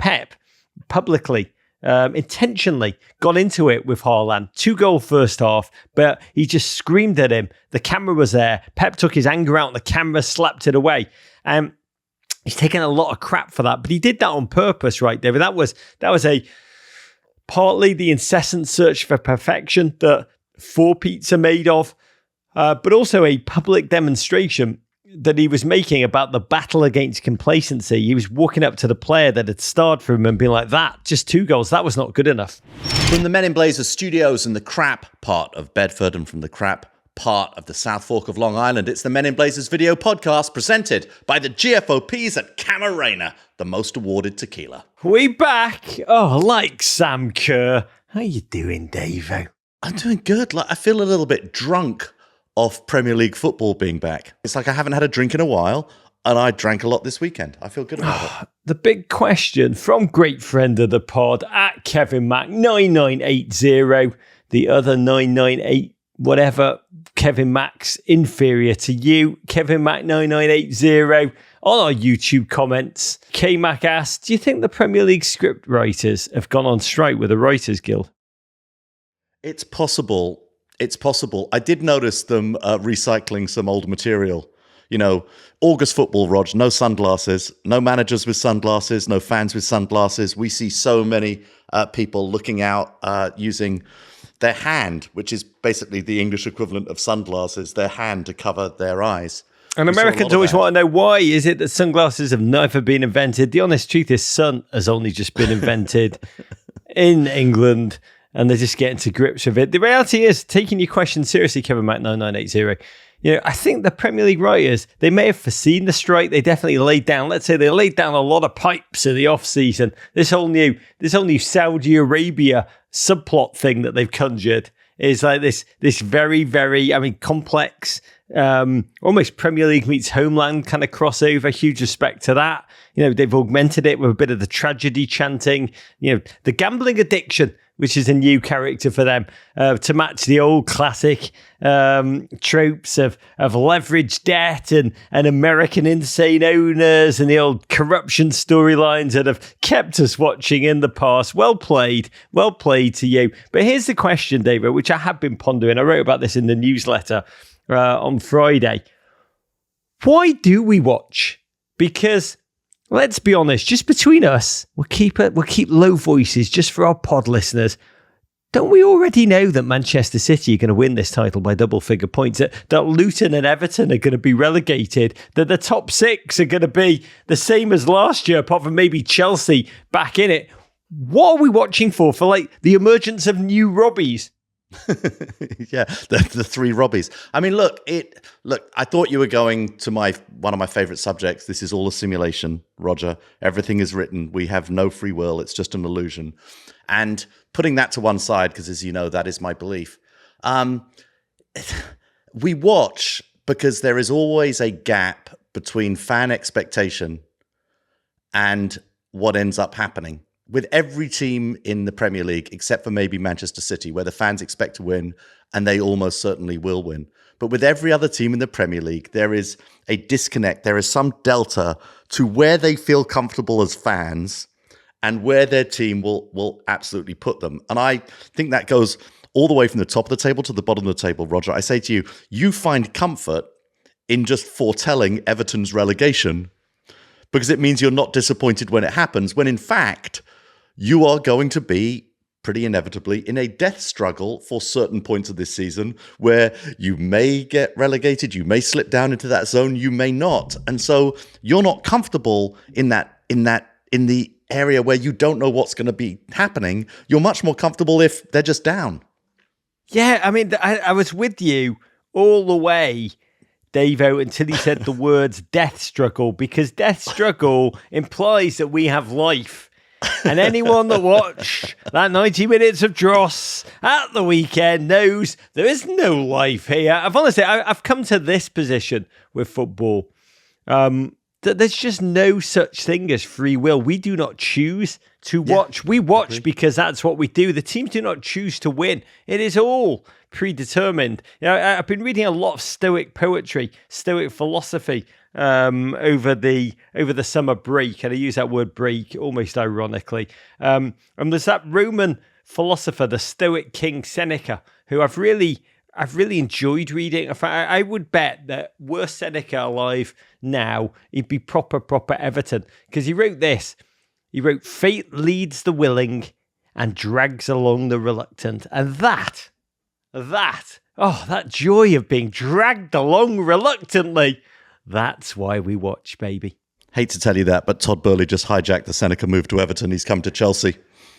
Pep publicly, intentionally got into it with Haaland. 2-goal first half, but he just screamed at him. The camera was there. Pep took his anger out on the camera, slapped it away. He's taken a lot of crap for that, but he did that on purpose, right, David? That was partly the incessant search for perfection that 4 Pete's are made of, but also a public demonstration that he was making about the battle against complacency. He was walking up to the player that had starred for him and being like, that, just 2 goals, that was not good enough. From the Men in Blazers studios in the crap part of Bedford and from the crap part of the South Fork of Long Island, it's the Men in Blazers video podcast presented by the GFOPs at Camarena, the most awarded tequila. We back. Oh, like Sam Kerr. How you doing, Davo? I'm doing good. I feel a little bit drunk off Premier League football being back. It's like I haven't had a drink in a while, and I drank a lot this weekend. I feel good about it. The big question from great friend of the pod at Kevin Mack 9980, the other 998 whatever. Kevin Mack's inferior to you. Kevin Mack 9980 on our YouTube comments. K Mac asked, do you think the Premier League script writers have gone on strike with the Writers Guild? It's possible. It's possible. I did notice them recycling some old material. You know, August football, Rog, no sunglasses, no managers with sunglasses, no fans with sunglasses. We see so many people looking out using their hand, which is basically the English equivalent of sunglasses, their hand to cover their eyes. And Americans always want to know, why is it that sunglasses have never been invented? The honest truth is sun has only just been invented in England, and they're just getting to grips with it. The reality is, taking your question seriously, Kevin Mack 9980, I think the Premier League writers, they may have foreseen the strike. They definitely laid down, let's say they laid down a lot of pipes in the off-season. This whole new Saudi Arabia subplot thing that they've conjured is like this very, very, complex, almost Premier League meets Homeland kind of crossover. Huge respect to that. They've augmented it with a bit of the tragedy chanting, the gambling addiction, which is a new character for them, to match the old classic tropes of leveraged debt and American insane owners and the old corruption storylines that have kept us watching in the past. Well played to you. But here's the question, David, which I have been pondering. I wrote about this in the newsletter on Friday. Why do we watch? Because let's be honest, just between us, we'll keep low voices just for our pod listeners. Don't we already know that Manchester City are going to win this title by double-figure points? That Luton and Everton are going to be relegated? That the top 6 are going to be the same as last year, apart from maybe Chelsea back in it? What are we watching for? For like the emergence of new Robbies? Yeah, the 3 Robbies. I mean, look, I thought you were going to one of my favorite subjects. This is all a simulation, Roger. Everything is written. We have no free will. It's just an illusion. And putting that to one side, because as you know, that is my belief. We watch because there is always a gap between fan expectation and what ends up happening. With every team in the Premier League, except for maybe Manchester City, where the fans expect to win, and they almost certainly will win. But with every other team in the Premier League, there is a disconnect. There is some delta to where they feel comfortable as fans and where their team will absolutely put them. And I think that goes all the way from the top of the table to the bottom of the table, Roger. I say to you, you find comfort in just foretelling Everton's relegation because it means you're not disappointed when it happens, when in fact, you are going to be pretty inevitably in a death struggle for certain points of this season where you may get relegated, you may slip down into that zone, you may not. And so you're not comfortable in the area where you don't know what's going to be happening. You're much more comfortable if they're just down. Yeah, I mean, I was with you all the way, Davo, until he said the words death struggle, because death struggle implies that we have life. And anyone that watched that 90 minutes of dross at the weekend knows there is no life here. I've come to this position with football. That there's just no such thing as free will. We do not choose to watch. We watch because that's what we do. The teams do not choose to win. It is all predetermined. I've been reading a lot of Stoic poetry, Stoic philosophy over the summer break, and I use that word break almost ironically. And there's that Roman philosopher, the Stoic king Seneca, who I've really enjoyed reading. In fact, I would bet that were Seneca alive now, he'd be proper Everton, because he wrote this. He wrote, "Fate leads the willing and drags along the reluctant." And that joy of being dragged along reluctantly, that's why we watch, baby. Hate to tell you that, but Todd Burley just hijacked the Seneca move to Everton. He's come to Chelsea.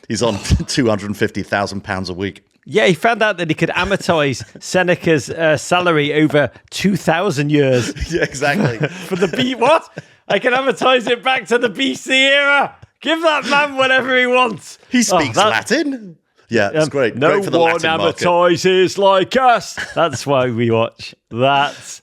He's on £250,000 a week. Yeah, he found out that he could amortize Seneca's salary over 2,000 years. Yeah, exactly. For the B, what? I can amortize it back to the BC era. Give that man whatever he wants. He speaks Latin. Yeah, it's great. No great for the one Latin amortizes like us. That's why we watch. Let's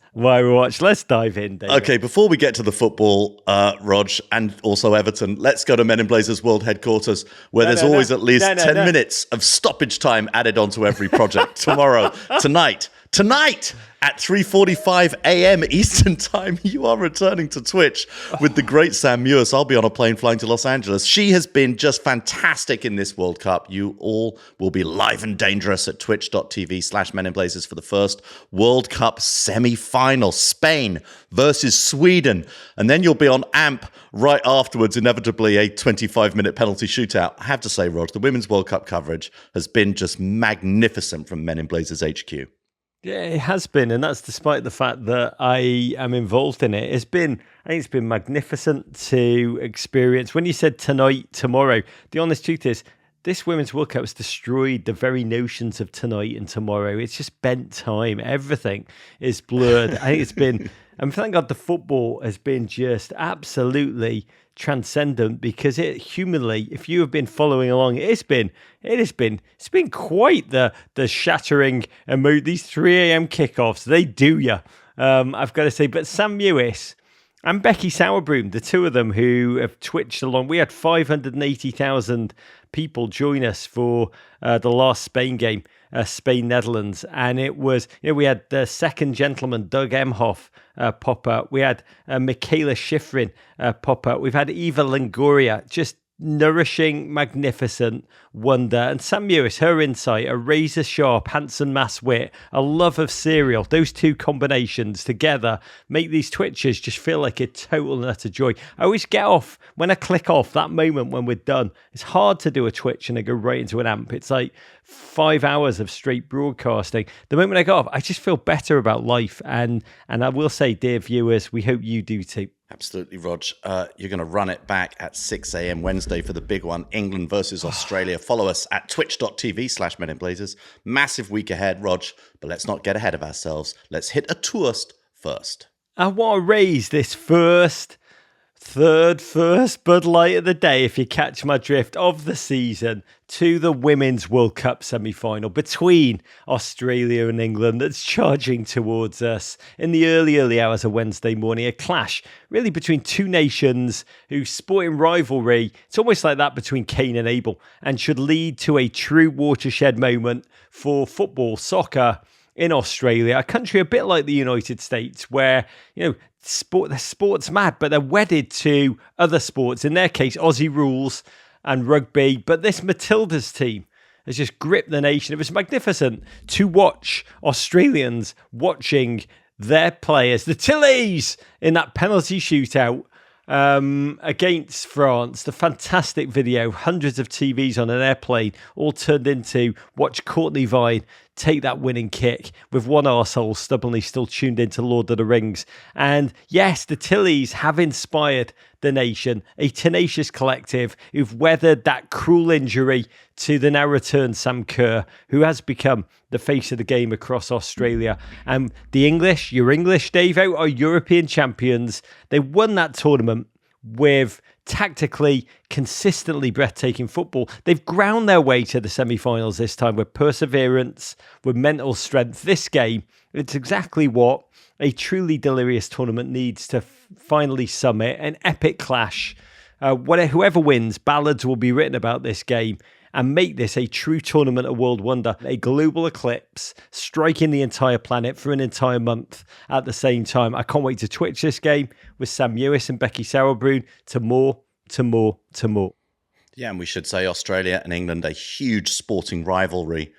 dive in, David. Okay, before we get to the football, Rog, and also Everton, let's go to Men in Blazers World Headquarters, where there's always at least 10 minutes of stoppage time added onto every project. Tomorrow, tonight at 3:45 a.m. Eastern Time, you are returning to Twitch with the great Sam Mewis. I'll be on a plane flying to Los Angeles. She has been just fantastic in this World Cup. You all will be live and dangerous at twitch.tv/Men in Blazers for the first World Cup semi-final, Spain versus Sweden. And then you'll be on AMP right afterwards, inevitably a 25-minute penalty shootout. I have to say, Rog, the Women's World Cup coverage has been just magnificent from Men in Blazers HQ. Yeah, it has been, and that's despite the fact that I am involved in it. I think it's been magnificent to experience. When you said tonight, tomorrow, the honest truth is, this Women's World Cup has destroyed the very notions of tonight and tomorrow. It's just bent time. Everything is blurred. I think it's been, and thank God the football has been just absolutely transcendent, because it humanly, if you have been following along, it's been quite the shattering these 3 a.m. kickoffs. They do you. I've got to say, but Sam Mewis and Becky Sauerbroom, the two of them who have twitched along, we had 580,000 people join us for the last Spain game, Spain-Netherlands. And it was, we had the second gentleman, Doug Emhoff, pop up. We had Michaela Schifrin pop up. We've had Eva Longoria, just nourishing, magnificent wonder. And Sam Mewis, her insight, a razor sharp, handsome mass wit, a love of cereal. Those two combinations together make these Twitches just feel like a total and utter joy. I always get off, when I click off, that moment when we're done, it's hard to do a Twitch and I go right into an AMP. It's like 5 hours of straight broadcasting. The moment I go off, I just feel better about life. And I will say, dear viewers, we hope you do too. Absolutely, Rog. You're going to run it back at 6 a.m. Wednesday for the big one, England versus Australia. Follow us at twitch.tv/Men in Blazers. Massive week ahead, Rog, but let's not get ahead of ourselves. Let's hit a toast first. I want to raise this first Bud Light of the day, if you catch my drift, of the season to the Women's World Cup semi-final between Australia and England that's charging towards us in the early hours of Wednesday morning. A clash really between two nations whose sporting rivalry, it's almost like that between Cain and Abel, and should lead to a true watershed moment for football, soccer in Australia, a country a bit like the United States, where, they're sports mad, but they're wedded to other sports. In their case, Aussie rules and rugby. But this Matildas team has just gripped the nation. It was magnificent to watch Australians watching their players, the Tillies, in that penalty shootout against France. The fantastic video, hundreds of TVs on an airplane, all turned into watch Courtney Vine take that winning kick with one arsehole stubbornly still tuned into Lord of the Rings. And yes, the Tillies have inspired the nation, a tenacious collective who've weathered that cruel injury to the now returned Sam Kerr, who has become the face of the game across Australia. And the English, your English, Davo, are European champions. They won that tournament with tactically, consistently breathtaking football. They've ground their way to the semi-finals this time with perseverance, with mental strength. This game, it's exactly what a truly delirious tournament needs to finally summit an epic clash. Whoever wins, ballads will be written about this game. and make this a true tournament of world wonder, a global eclipse, striking the entire planet for an entire month at the same time. I can't wait to Twitch this game with Sam Ewis and Becky Sauerbrunn to more. Yeah, and we should say Australia and England, a huge sporting rivalry,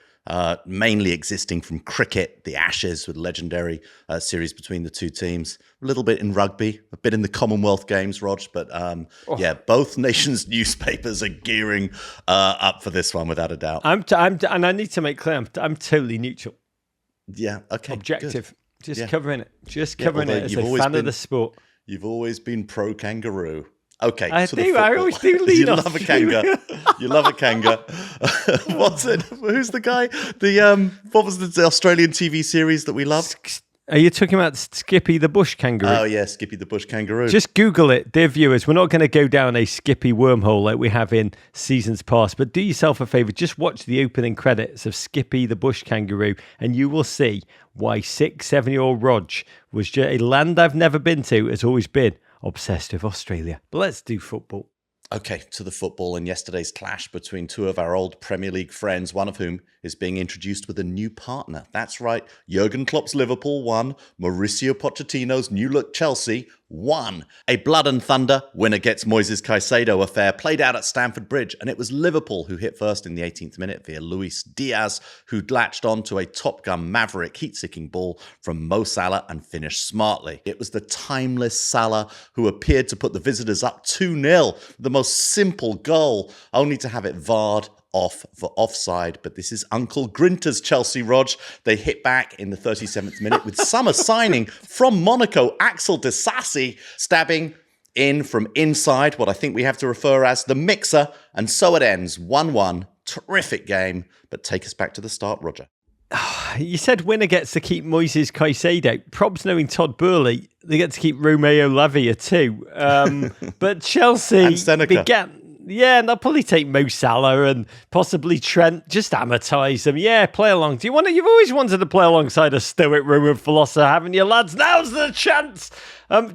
mainly existing from cricket, the Ashes, with legendary series between the two teams. A little bit in rugby, a bit in the Commonwealth Games, Rog. But yeah, both nations' newspapers are gearing up for this one, without a doubt. And I need to make clear, I'm totally neutral. Yeah, okay. Objective. Good. Just covering it. Just covering it as a fan of the sport. You've always been pro-kangaroo. Okay, I always do lean you love a kanga. You love a kanga. What's it? Who's the guy? What was the Australian TV series that we loved? Are you talking about Skippy the bush kangaroo? Oh yeah, Skippy the bush kangaroo. Just Google it, dear viewers. We're not going to go down a Skippy wormhole like we have in seasons past, but do yourself a favour. Just watch the opening credits of Skippy the bush kangaroo, and you will see why 6-7-year-old Rog was just a land I've never been to, has always been obsessed with Australia. But let's do football. Okay, to the football and yesterday's clash between two of our old Premier League friends, one of whom is being introduced with a new partner. That's right, Jurgen Klopp's Liverpool won, Mauricio Pochettino's new look Chelsea won. A blood and thunder winner gets Moises Caicedo affair played out at Stamford Bridge, and it was Liverpool who hit first in the 18th minute via Luis Diaz, who latched on to a Top Gun maverick heat-seeking ball from Mo Salah and finished smartly. It was the timeless Salah who appeared to put the visitors up 2-0, the most simple goal, only to have it VAR'd off for offside. But this is Uncle Grinter's Chelsea, Rog. They hit back in the 37th minute with summer signing from Monaco, Axel Disasi, stabbing in from inside, what I think we have to refer as the mixer. And so it ends 1-1. Terrific game. But take us back to the start, Roger. You said winner gets to keep Moises Caicedo. Probs knowing Todd Burley, they get to keep Romeo Lavia too. But Chelsea and Seneca. Yeah, and they'll probably take Mo Salah and possibly Trent. Just amortise them. Yeah, play along. You've always wanted to play alongside a stoic Roman philosopher, haven't you, lads? Now's the chance.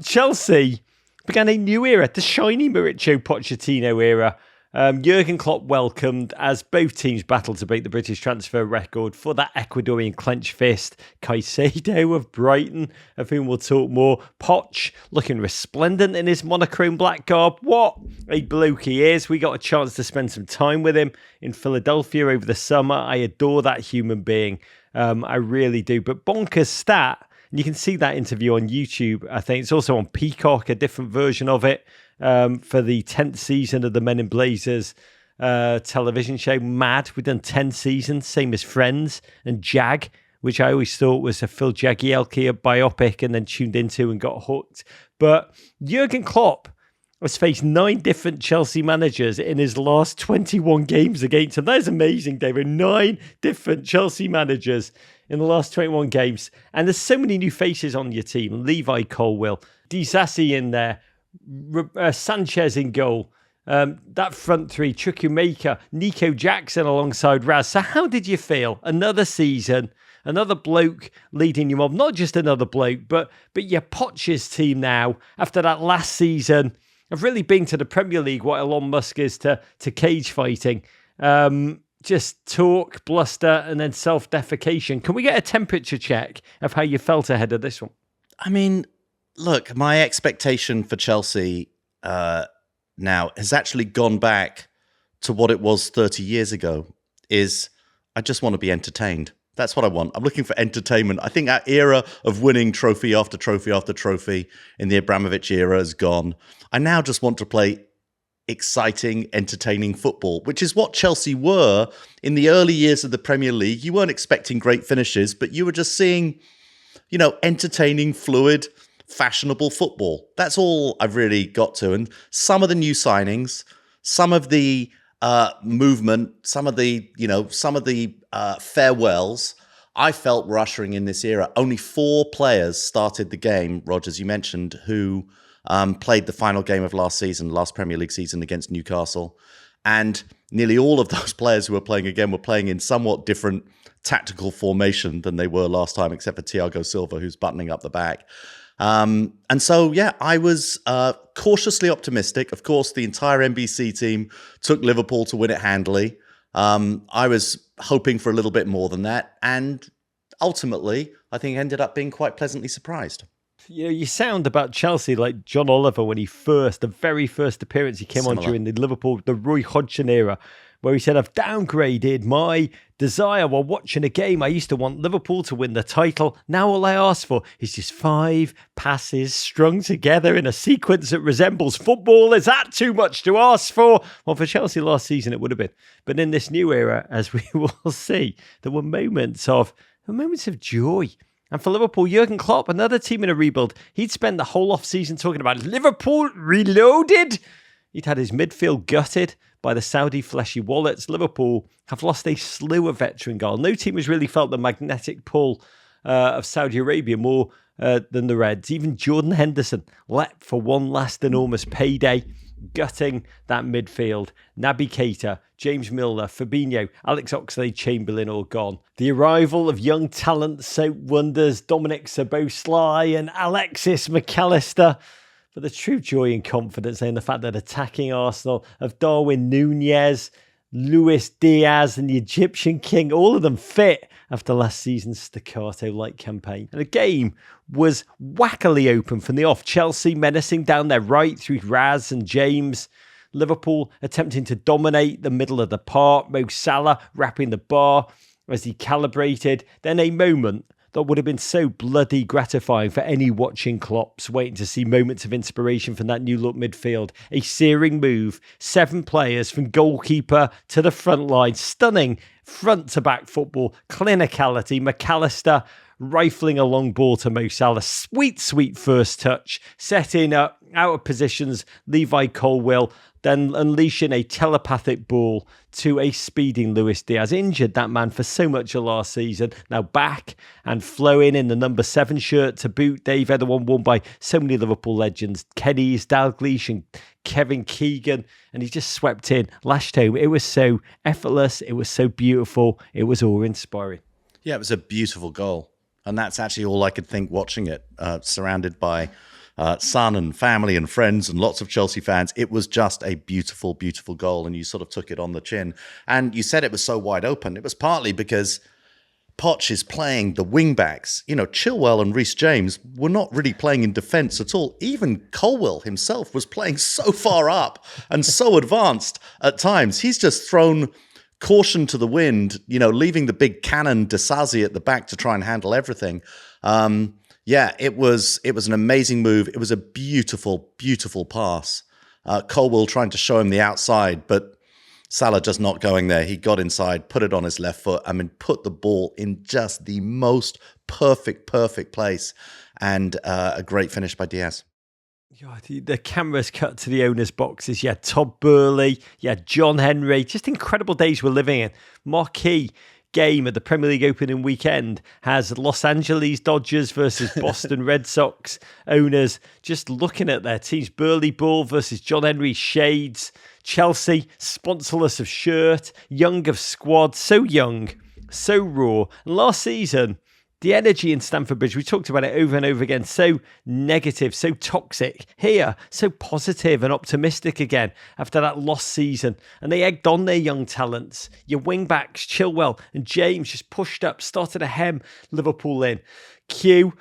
Chelsea began a new era, the shiny Mauricio Pochettino era. Jurgen Klopp welcomed as both teams battled to break the British transfer record for that Ecuadorian clenched fist. Caicedo of Brighton, of whom we'll talk more. Poch looking resplendent in his monochrome black garb. What a bloke he is. We got a chance to spend some time with him in Philadelphia over the summer. I adore that human being. I really do. But bonkers stat, and you can see that interview on YouTube. I think it's also on Peacock, a different version of it. For the 10th season of the Men in Blazers television show. Mad. We've done 10 seasons, same as Friends and Jag, which I always thought was a Phil Jagielka biopic and then tuned into and got hooked. But Jurgen Klopp has faced 9 different Chelsea managers in his last 21 games against him. That is amazing, David. 9 different Chelsea managers in the last 21 games. And there's so many new faces on your team. Levi Colwill, Disasi in there, Sanchez in goal, that front three, Chukwuemeka, Nico Jackson alongside Raz. So how did you feel? Another season, another bloke leading you on. Not just another bloke, but your Poch's team now, after that last season of really being to the Premier League what Elon Musk is to cage fighting. Just talk, bluster, and then self-defecation. Can we get a temperature check of how you felt ahead of this one? I mean, look, my expectation for Chelsea now has actually gone back to what it was 30 years ago, is I just want to be entertained. That's what I want. I'm looking for entertainment. I think our era of winning trophy after trophy after trophy in the Abramovich era is gone. I now just want to play exciting, entertaining football, which is what Chelsea were in the early years of the Premier League. You weren't expecting great finishes, but you were just seeing, entertaining, fluid, fashionable football. That's all I've really got to. And some of the new signings, some of the movement, some of the farewells, I felt were ushering in this era. Only 4 players started the game, Rog, as you mentioned, who played the final game of last Premier League season against Newcastle. And nearly all of those players who were playing again were playing in somewhat different tactical formation than they were last time, except for Thiago Silva, who's buttoning up the back. And so, yeah, I was cautiously optimistic. Of course, the entire NBC team took Liverpool to win it handily. I was hoping for a little bit more than that, and ultimately, I think ended up being quite pleasantly surprised. You sound about Chelsea like John Oliver when the very first appearance he came on during the Roy Hodgson era, where he said, I've downgraded my desire while watching a game. I used to want Liverpool to win the title. Now all I ask for is just 5 passes strung together in a sequence that resembles football. Is that too much to ask for? Well, for Chelsea last season, it would have been. But in this new era, as we will see, there were moments of joy. And for Liverpool, Jurgen Klopp, another team in a rebuild, he'd spent the whole off-season talking about Liverpool reloaded. He'd had his midfield gutted by the Saudi fleshy wallets. Liverpool have lost a slew of veteran goals. No team has really felt the magnetic pull of Saudi Arabia more than the Reds. Even Jordan Henderson leapt for one last enormous payday, gutting that midfield. Naby Keita, James Milner, Fabinho, Alex Oxlade-Chamberlain all gone. The arrival of young talent soap wonders Dominic Szoboszlai and Alexis McAllister. But the true joy and confidence in the fact that attacking Arsenal of Darwin Núñez, Luis Diaz and the Egyptian King, all of them fit after last season's staccato-like campaign. And the game was wackily open from the off. Chelsea menacing down their right through Raz and James. Liverpool attempting to dominate the middle of the park. Mo Salah wrapping the bar as he calibrated. Then a moment that would have been so bloody gratifying for any watching Klopps, waiting to see moments of inspiration from that new look midfield. A searing move, 7 players from goalkeeper to the front line, stunning front to back football, clinicality, McAllister rifling a long ball to Mo Salah, sweet first touch, setting up out of positions, Levi Colwill, then unleashing a telepathic ball to a speeding Luis Diaz. Injured that man for so much of last season. Now back and flowing in the number 7 shirt to boot. Dave Eder, one worn by so many Liverpool legends. Kenny's, Dalglish and Kevin Keegan. And he just swept in, lashed home. It was so effortless. It was so beautiful. It was awe-inspiring. Yeah, it was a beautiful goal. And that's actually all I could think watching it, surrounded by son and family and friends and lots of Chelsea fans. It was just a beautiful, beautiful goal, and you sort of took it on the chin. And you said it was so wide open. It was partly because Poch is playing the wing-backs. You know, Chilwell and Reece James were not really playing in defence at all. Even Colwill himself was playing so far up and so advanced at times. He's just thrown caution to the wind, you know, leaving the big cannon Disasi at the back to try and handle everything. Yeah, it was an amazing move. It was a beautiful, beautiful pass. Colwill trying to show him the outside, but Salah just not going there. He got inside, put it on his left foot, put the ball in just the most perfect place. And a great finish by Diaz. The cameras cut to the owners' boxes. Yeah, Todd Burley. Yeah, John Henry. Just incredible days we're living in. Marquee game at the Premier League opening weekend has Los Angeles Dodgers versus Boston Red Sox owners just looking at their teams. Burley Ball versus John Henry Shades. Chelsea, sponsorless of shirt, young of squad, so young, so raw. And last season, the energy in Stamford Bridge, we talked about it over and over again, so negative, so toxic. Here, so positive and optimistic again after that lost season. And they egged on their young talents. Your wing-backs, Chilwell and James, just pushed up, started to hem Liverpool in. Cue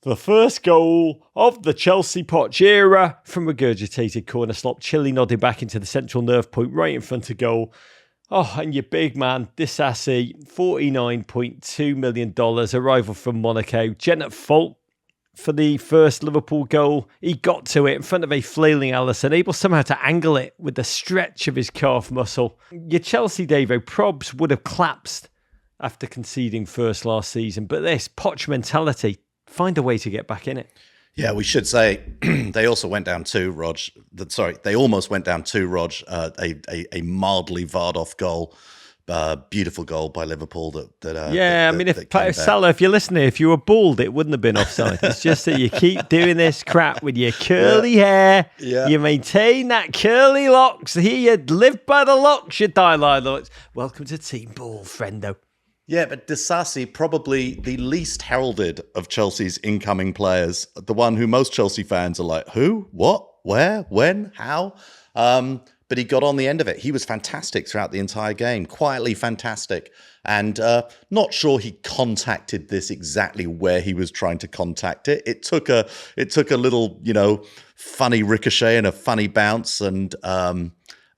the first goal of the Chelsea Poch era from regurgitated corner slot. Chile nodding back into the central nerve point right in front of goal. Oh, and your big man, Disasi, $49.2 million, arrival from Monaco. Jen at fault for the first Liverpool goal. He got to it in front of a flailing Alisson, able somehow to angle it with the stretch of his calf muscle. Your Chelsea, Davo, probs would have collapsed after conceding first last season, but this Poch mentality, find a way to get back in it. Yeah, we should say they also went down 2, Rog. They almost went down 2, Rog. A mildly Vardoff goal. Beautiful goal by Liverpool. If Salah, if you're listening, if you were bald, it wouldn't have been offside. It's just that you keep doing this crap with your curly hair. Yeah. You maintain that curly locks. Here, you live by the locks, you die like locks. Welcome to Team Ball, friendo. Yeah, but Disasi, probably the least heralded of Chelsea's incoming players. The one who most Chelsea fans are like, who, what, where, when, how? But but he got on the end of it. He was fantastic throughout the entire game, quietly fantastic. And not sure he contacted this exactly where he was trying to contact it. It took a little, funny ricochet and a funny bounce, and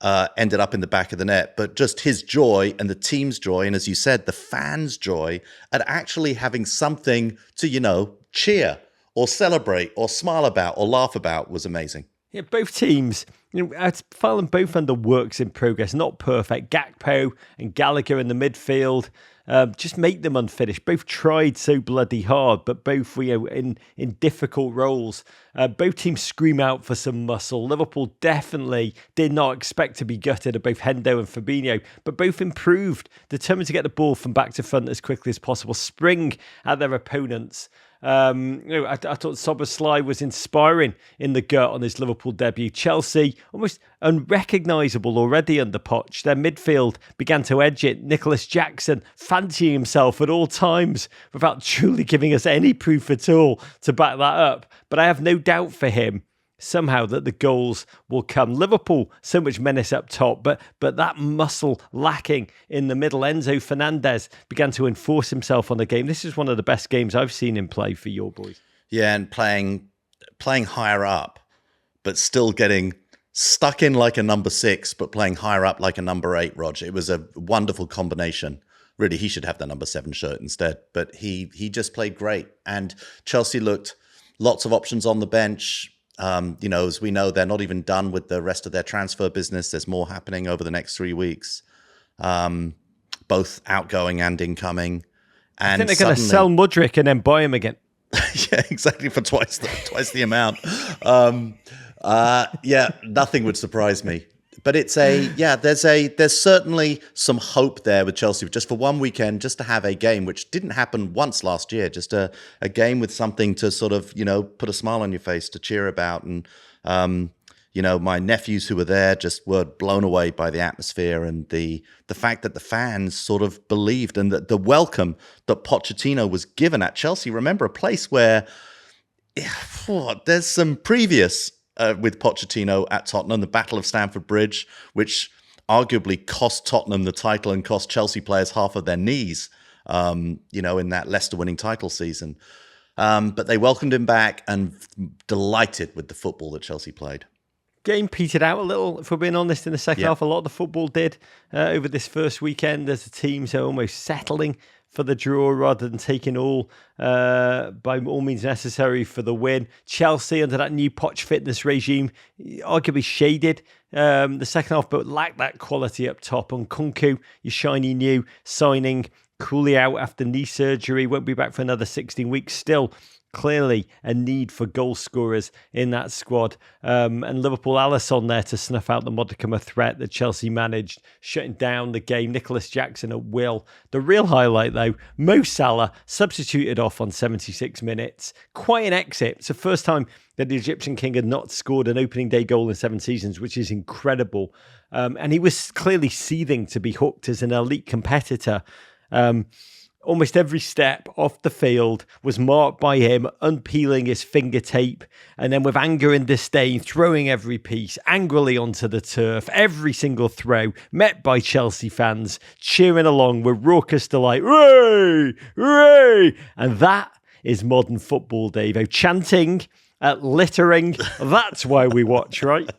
ended up in the back of the net. But just his joy and the team's joy, and as you said, the fans' joy at actually having something to, cheer or celebrate or smile about or laugh about was amazing. Yeah, both teams, I'd file them both under works in progress, not perfect. Gakpo and Gallagher in the midfield, just make them unfinished. Both tried so bloody hard, but both in difficult roles. Both teams scream out for some muscle. Liverpool definitely did not expect to be gutted of both Hendo and Fabinho, but both improved, determined to get the ball from back to front as quickly as possible, spring at their opponents. I thought Szoboszlai was inspiring in the gut on his Liverpool debut. Chelsea, almost unrecognisable already under Poch. Their midfield began to edge it. Nicholas Jackson fancying himself at all times without truly giving us any proof at all to back that up. But I have no doubt for him somehow that the goals will come. Liverpool, so much menace up top, but that muscle lacking in the middle. Enzo Fernandez began to enforce himself on the game. This is one of the best games I've seen him play for your boys. Yeah, and playing higher up, but still getting stuck in like a number 6, but playing higher up like a number 8, Roger. It was a wonderful combination. Really, he should have the number 7 shirt instead, but he just played great. And Chelsea looked lots of options on the bench. As we know, they're not even done with the rest of their transfer business. There's more happening over the next 3 weeks, both outgoing and incoming. And I think they're going to sell Mudryk and then buy him again. Yeah, exactly, for twice the amount. Nothing would surprise me. But there's certainly some hope there with Chelsea, just for one weekend, just to have a game, which didn't happen once last year, just a game with something to sort of, put a smile on your face, to cheer about. And, my nephews who were there just were blown away by the atmosphere and the fact that the fans sort of believed, and that the welcome that Pochettino was given at Chelsea. Remember, a place where there's some previous with Pochettino at Tottenham, the Battle of Stamford Bridge, which arguably cost Tottenham the title and cost Chelsea players half of their knees, in that Leicester winning title season. But they welcomed him back and delighted with the football that Chelsea played. Game petered out a little, if we're being honest, in the second half. A lot of the football did over this first weekend, as the teams are almost settling for the draw rather than taking all by all means necessary for the win. Chelsea, under that new Poch fitness regime, arguably shaded the second half, but lacked that quality up top. On Nkunku, your shiny new signing, coolly out after knee surgery, won't be back for another 16 weeks. Still, clearly a need for goal scorers in that squad. And Liverpool, Alisson there to snuff out the modicum of threat that Chelsea managed, shutting down the game. Nicholas Jackson at will. The real highlight, though, Mo Salah substituted off on 76 minutes. Quite an exit. It's the first time that the Egyptian king had not scored an opening day goal in 7 seasons, which is incredible. And he was clearly seething to be hooked as an elite competitor. Almost every step off the field was marked by him unpeeling his finger tape, and then with anger and disdain throwing every piece angrily onto the turf. Every single throw met by Chelsea fans cheering along with raucous delight. Hooray! Hooray! And that is modern football, Davo. Chanting, littering. That's why we watch, right?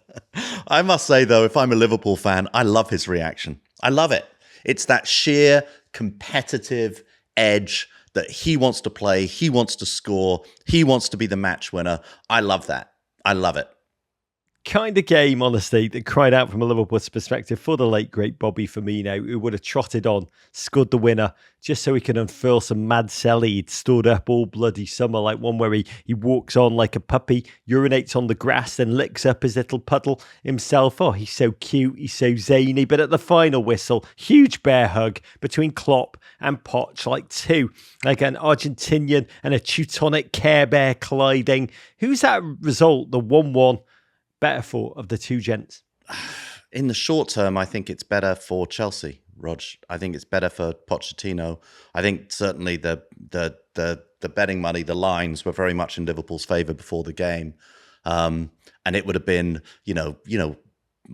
I must say, though, if I'm a Liverpool fan, I love his reaction. I love it. It's that sheer competitive edge that he wants to play, he wants to score, he wants to be the match winner. I love that. I love it. Kind of game, honestly, that cried out from a Liverpool's perspective for the late, great Bobby Firmino, who would have trotted on, scored the winner, just so he can unfurl some mad celly he'd stored up all bloody summer, like one where he walks on like a puppy, urinates on the grass, then licks up his little puddle himself. Oh, he's so cute, he's so zany. But at the final whistle, huge bear hug between Klopp and Poch, like an Argentinian and a Teutonic Care Bear colliding. Who's that result, the 1-1, better for of the two gents? In the short term, I think it's better for Chelsea, Rog. I think it's better for Pochettino. I think certainly the betting money, the lines were very much in Liverpool's favour before the game, and it would have been,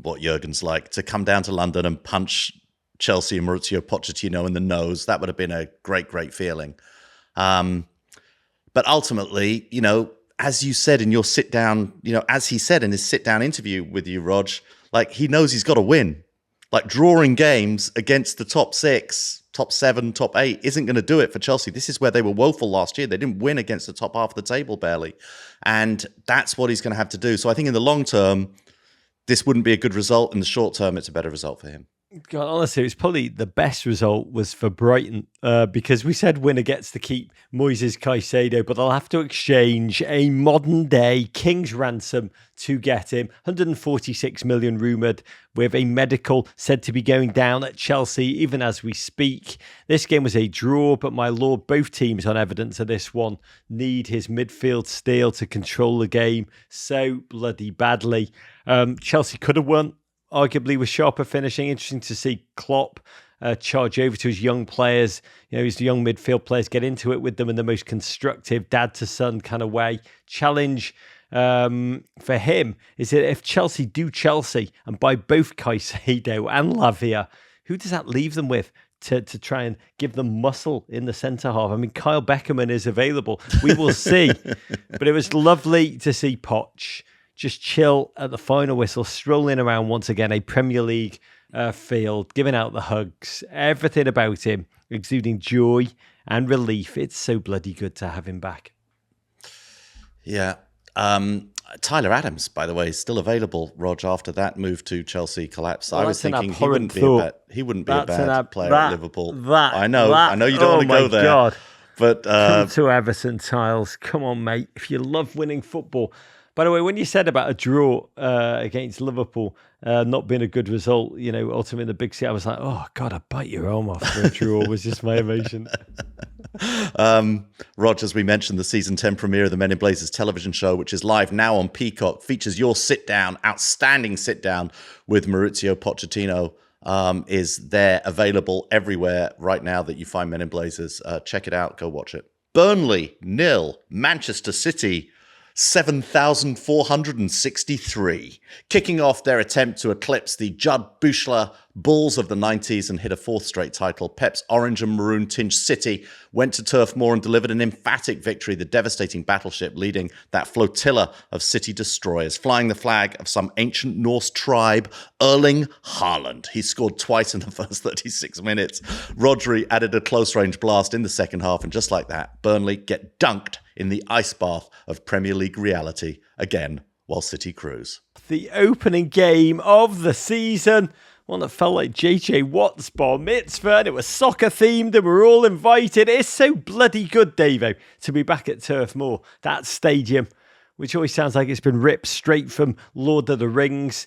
what Jurgen's like, to come down to London and punch Chelsea and Mauricio Pochettino in the nose. That would have been a great, great feeling. But ultimately, as you said in your sit down, as he said in his sit down interview with you, Rog, like he knows he's got to win. Like drawing games against the top 6, top 7, top 8 isn't going to do it for Chelsea. This is where they were woeful last year. They didn't win against the top half of the table barely. And that's what he's going to have to do. So I think in the long term, this wouldn't be a good result. In the short term, it's a better result for him. God, honestly, it's probably the best result was for Brighton because we said winner gets to keep Moises Caicedo, but they'll have to exchange a modern day king's ransom to get him. 146 million rumoured, with a medical said to be going down at Chelsea even as we speak. This game was a draw, but my lord, both teams on evidence of this one need his midfield steel to control the game so bloody badly. Chelsea could have won, arguably with sharper finishing. Interesting to see Klopp charge over to his young players, his young midfield players, get into it with them in the most constructive dad to son kind of way. Challenge for him is that if Chelsea do Chelsea and buy both Caicedo and Lavia, who does that leave them with to try and give them muscle in the centre half? I mean, Kyle Beckerman is available. We will see. But it was lovely to see Poch just chill at the final whistle, strolling around once again a Premier League field, giving out the hugs, everything about him exuding joy and relief. It's so bloody good to have him back. Yeah. Tyler Adams, by the way, is still available, Rog, after that move to Chelsea collapse. Well, I was thinking he wouldn't be a bad player at Liverpool. I know you don't want to go there. God. But come to Everton, Tiles. Come on, mate. If you love winning football. By the way, when you said about a draw against Liverpool not being a good result, ultimately in the big city, I was like, oh, God, I'd bite your arm off for a draw, was just my emotion. Rog, as we mentioned, the season 10 premiere of the Men in Blazers television show, which is live now on Peacock, features your outstanding sit-down with Mauricio Pochettino, is there available everywhere right now that you find Men in Blazers. Check it out. Go watch it. Burnley, 0. Manchester City, 7,463, kicking off their attempt to eclipse the Judd Bushler Bulls of the 90s and hit a 4th straight title. Pep's orange and maroon tinged City went to Turf Moor and delivered an emphatic victory, the devastating battleship leading that flotilla of City destroyers, flying the flag of some ancient Norse tribe, Erling Haaland. He scored twice in the first 36 minutes. Rodri added a close-range blast in the second half, and just like that, Burnley get dunked in the ice bath of Premier League reality again while City cruise. The opening game of the season, one that felt like JJ Watt's bar mitzvah, and it was soccer themed and we're all invited. It's so bloody good, Davo, to be back at Turf Moor, that stadium, which always sounds like it's been ripped straight from Lord of the Rings,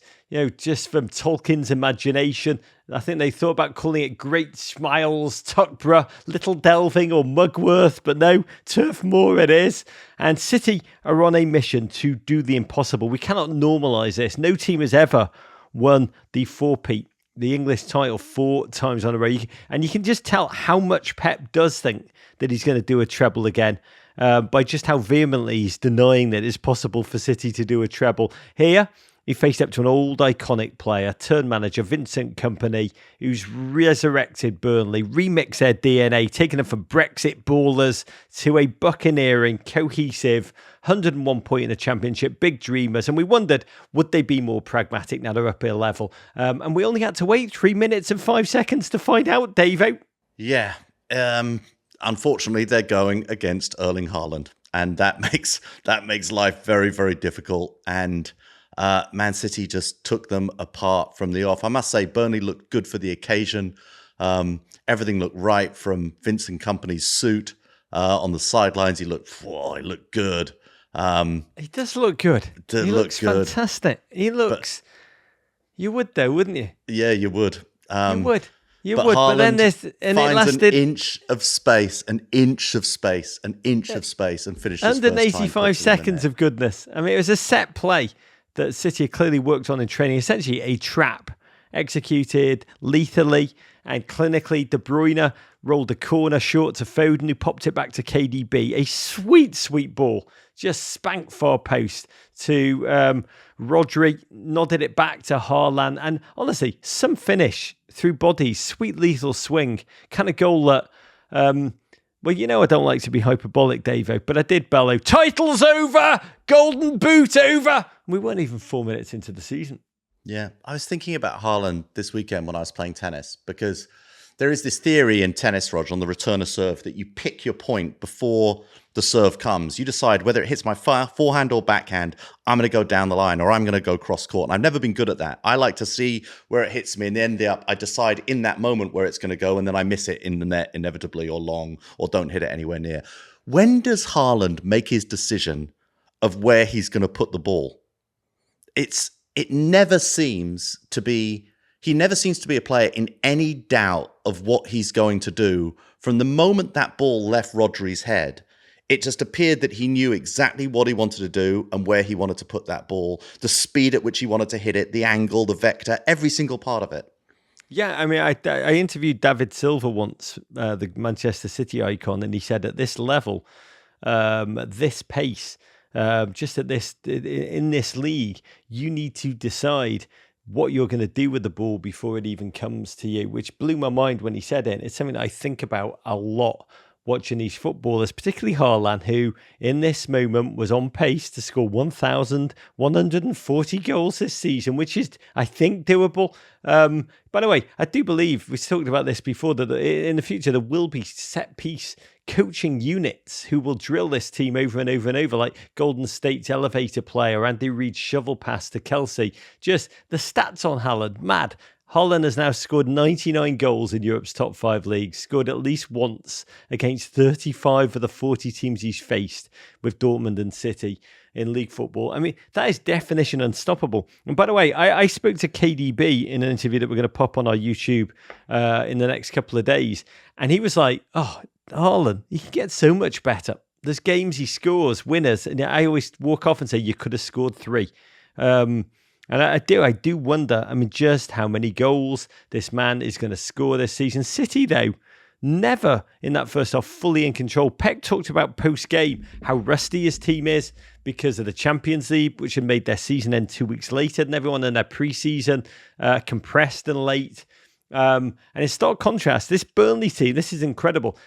just from Tolkien's imagination. I think they thought about calling it Great Smiles, Tuckborough, Little Delving or Mugworth, but no, Turf Moor it is. And City are on a mission to do the impossible. We cannot normalise this. No team has ever won the four-peat, the English title 4 times on a row. And you can just tell how much Pep does think that he's going to do a treble again by just how vehemently he's denying that it's possible for City to do a treble. Here, he faced up to an old iconic player, turned manager, Vincent Kompany, who's resurrected Burnley, remixed their DNA, taken them from Brexit ballers to a buccaneering, cohesive, 101 point in the championship, big dreamers. And we wondered, would they be more pragmatic now they're up a level? And we only had to wait 3 minutes and 5 seconds to find out, Davo. Yeah. Unfortunately, they're going against Erling Haaland. And that makes life very, very difficult. And Man City just took them apart from the off. I must say, Burnley looked good for the occasion. Everything looked right, from Vincent Kompany's suit on the sidelines. He looked good. He does look good. He looks good. Fantastic. He looks. You would though, wouldn't you? Yeah, you would. You would. But then finds it lasted an inch of space, and finishes. And 85 seconds of goodness. I mean, it was a set play that City clearly worked on in training, essentially a trap executed lethally and clinically. De Bruyne rolled a corner short to Foden, who popped it back to KDB. A sweet, sweet ball just spanked far post to Rodri, nodded it back to Haaland. And honestly, some finish through bodies, sweet lethal swing, kind of goal that... well, I don't like to be hyperbolic, Davo, but I did bellow, title's over, golden boot over. We weren't even 4 minutes into the season. Yeah, I was thinking about Haaland this weekend when I was playing tennis, because there is this theory in tennis, Roger, on the return of serve that you pick your point before the serve comes. You decide whether it hits my forehand or backhand, I'm going to go down the line or I'm going to go cross court. And I've never been good at that. I like to see where it hits me and then I decide in that moment where it's going to go, and then I miss it in the net inevitably or long, or don't hit it anywhere near. When does Haaland make his decision of where he's going to put the ball? It never seems to be... He never seems to be a player in any doubt of what he's going to do. From the moment that ball left Rodri's head, it just appeared that he knew exactly what he wanted to do and where he wanted to put that ball, the speed at which he wanted to hit it, the angle, the vector, every single part of it. Yeah, I mean, I interviewed David Silva once, the Manchester City icon, and he said at this level, at this pace, just at this in this league, you need to decide what you're going to do with the ball before it even comes to you, which blew my mind when he said it. It's something that I think about a lot watching these footballers, particularly Haaland, who in this moment was on pace to score 1,140 goals this season, which is, I think, doable. By the way, I do believe, we've talked about this before, that in the future there will be set-piece coaching units who will drill this team over and over and over, like Golden State's elevator player, Andy Reid's shovel pass to Kelsey. Just the stats on Haaland, mad. Haaland has now scored 99 goals in Europe's top 5 leagues, scored at least once against 35 of the 40 teams he's faced with Dortmund and City in league football. I mean, that is definition unstoppable. And by the way, I spoke to KDB in an interview that we're going to pop on our YouTube in the next couple of days. And he was like, oh, Haaland, he can get so much better. There's games he scores, winners. And I always walk off and say, you could have scored 3. And I do wonder, I mean, just how many goals this man is going to score this season. City, though, never in that first half fully in control. Pep talked about post-game how rusty his team is because of the Champions League, which had made their season end 2 weeks later than everyone in their pre-season, compressed and late. And in stark contrast, this Burnley team, this is incredible.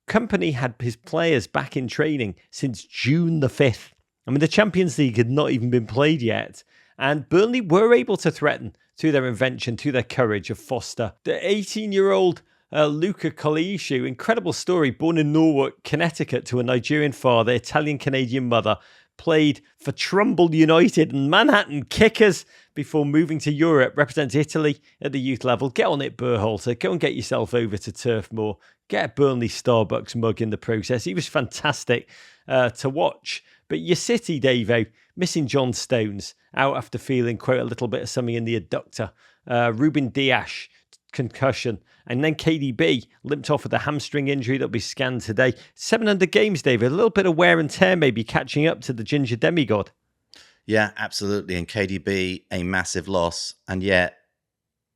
Company had his players back in training since June the 5th. I mean, the Champions League had not even been played yet. And Burnley were able to threaten through their invention, through their courage of Foster. The 18-year-old Luca Coliishu, incredible story, born in Norwalk, Connecticut to a Nigerian father, Italian-Canadian mother, played for Trumbull United and Manhattan Kickers before moving to Europe, represents Italy at the youth level. Get on it, Berhalter. Go and get yourself over to Turf Moor. Get a Burnley Starbucks mug in the process. He was fantastic to watch. But your City, Davo, missing John Stones, out after feeling, quote, a little bit of something in the adductor. Ruben Dias, concussion. And then KDB limped off with a hamstring injury that'll be scanned today. 700 games, David. A little bit of wear and tear maybe catching up to the ginger demigod. Yeah, absolutely. And KDB, a massive loss. And yet,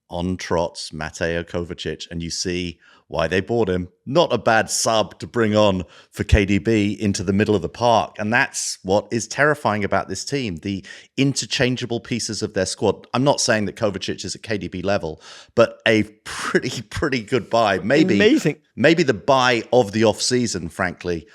on trots, Mateo Kovacic, and you see why they bought him. Not a bad sub to bring on for KDB into the middle of the park. And that's what is terrifying about this team, the interchangeable pieces of their squad. I'm not saying that Kovacic is at KDB level, but a pretty good buy. Amazing. Maybe the buy of the off-season, frankly,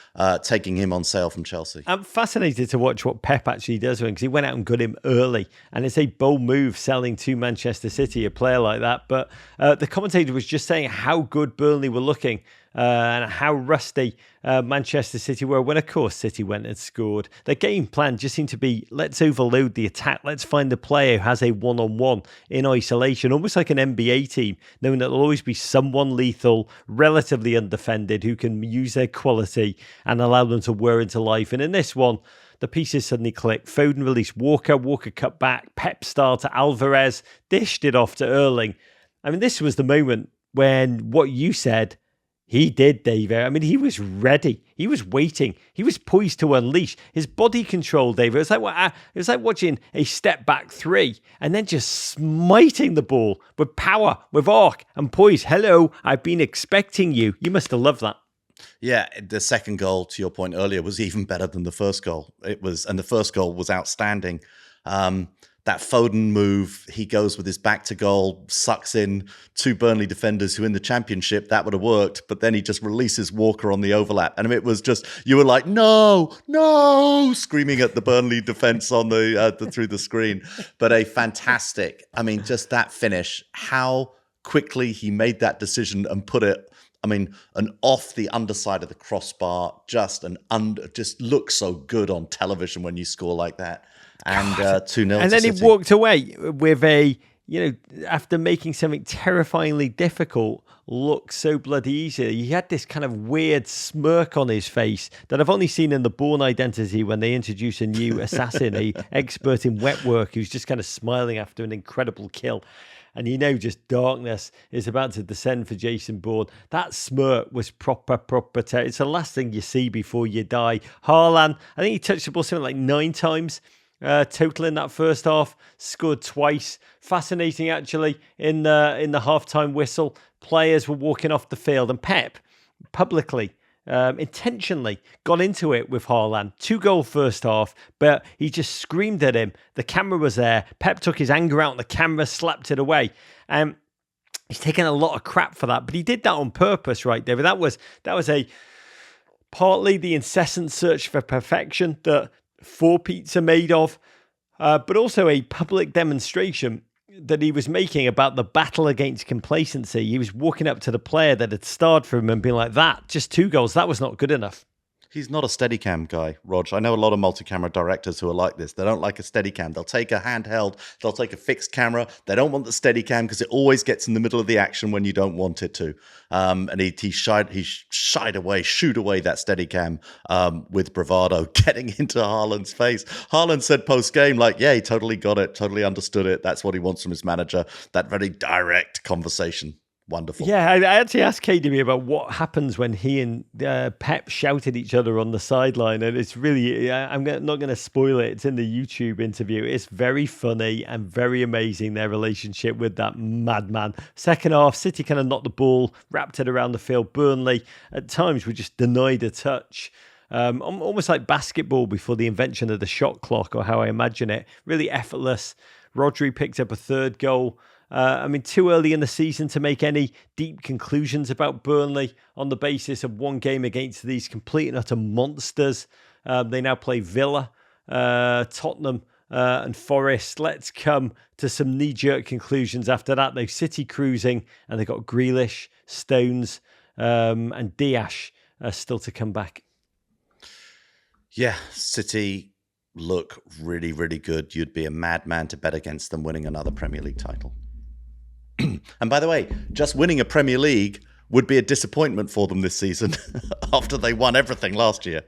taking him on sale from Chelsea. I'm fascinated to watch what Pep actually does with him, because he went out and got him early. And it's a bold move selling to Manchester City, a player like that. But the commentator was just saying how good Burnley were looking and how rusty Manchester City were when, of course, City went and scored. Their game plan just seemed to be, let's overload the attack. Let's find the player who has a one-on-one in isolation, almost like an NBA team, knowing that there'll always be someone lethal, relatively undefended, who can use their quality and allow them to whir into life. And in this one, the pieces suddenly clicked. Foden released Walker cut back, Pep style to Alvarez, dished it off to Erling. I mean, this was the moment when what you said, he did, David. I mean, he was ready. He was waiting. He was poised to unleash. His body control, David. It was like watching a step back 3 and then just smiting the ball with power, with arc and poise. Hello, I've been expecting you. You must have loved that. Yeah, the second goal, to your point earlier, was even better than the first goal. And the first goal was outstanding. That Foden move, he goes with his back to goal, sucks in two Burnley defenders who in the Championship, that would have worked, but then he just releases Walker on the overlap. And it was just, you were like, no, screaming at the Burnley defense on through the screen. But a fantastic, just that finish, how quickly he made that decision and put it, an off the underside of the crossbar, just looks so good on television when you score like that. And 2-0. And then City. he walked away with after making something terrifyingly difficult look so bloody easy. He had this kind of weird smirk on his face that I've only seen in the Bourne Identity when they introduce a new assassin, a expert in wet work who's just kind of smiling after an incredible kill. And just darkness is about to descend for Jason Bourne. That smirk was proper. It's the last thing you see before you die. Haaland, I think he touched the ball something like 9 times total in that first half. Scored twice. Fascinating, actually, in the halftime whistle. Players were walking off the field, and Pep publicly, intentionally got into it with Haaland. 2-goal first half, but he just screamed at him. The camera was there. Pep took his anger out on the camera, slapped it away. He's taken a lot of crap for that, but he did that on purpose, right, David? That was a partly the incessant search for perfection that 4 Peats are made of, but also a public demonstration that he was making about the battle against complacency. He was walking up to the player that had starred for him and being like, that, just 2 goals, that was not good enough. He's not a Steadicam guy, Rog. I know a lot of multi-camera directors who are like this. They don't like a Steadicam. They'll take a handheld. They'll take a fixed camera. They don't want the Steadicam because it always gets in the middle of the action when you don't want it to. And he shooed away that Steadicam with bravado, getting into Haaland's face. Haaland said post-game, he totally got it, totally understood it. That's what he wants from his manager. That very direct conversation. Wonderful. Yeah, I actually asked KDB about what happens when he and Pep shout at each other on the sideline, and it's really, I'm not going to spoil it. It's in the YouTube interview. It's very funny and very amazing, their relationship with that madman. Second half, City kind of knocked the ball, wrapped it around the field. Burnley, at times, were just denied a touch. Almost like basketball before the invention of the shot clock, or how I imagine it. Really effortless. Rodri picked up a 3rd goal. Too early in the season to make any deep conclusions about Burnley on the basis of one game against these complete and utter monsters. They now play Villa, Tottenham and Forest. Let's come to some knee-jerk conclusions after that. They've City cruising, and they've got Grealish, Stones and Dias still to come back. Yeah, City look really, really good. You'd be a madman to bet against them winning another Premier League title. And by the way, just winning a Premier League would be a disappointment for them this season after they won everything last year.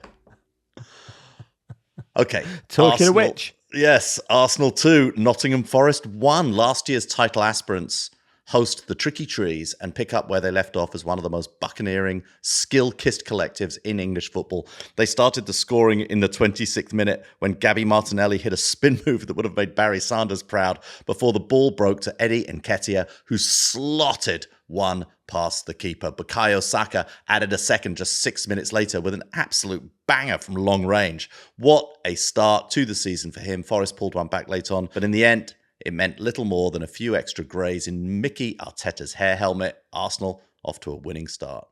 Okay. Talking of which. Yes, Arsenal 2, Nottingham Forest 1. Last year's title aspirants host the Tricky Trees and pick up where they left off as one of the most buccaneering, skill-kissed collectives in English football. They started the scoring in the 26th minute when Gabby Martinelli hit a spin move that would have made Barry Sanders proud before the ball broke to Eddie Nketiah, who slotted one past the keeper. Bukayo Saka added a second just 6 minutes later with an absolute banger from long range. What a start to the season for him. Forest pulled one back late on, but in the end, it meant little more than a few extra greys in Mickey Arteta's hair helmet. Arsenal off to a winning start.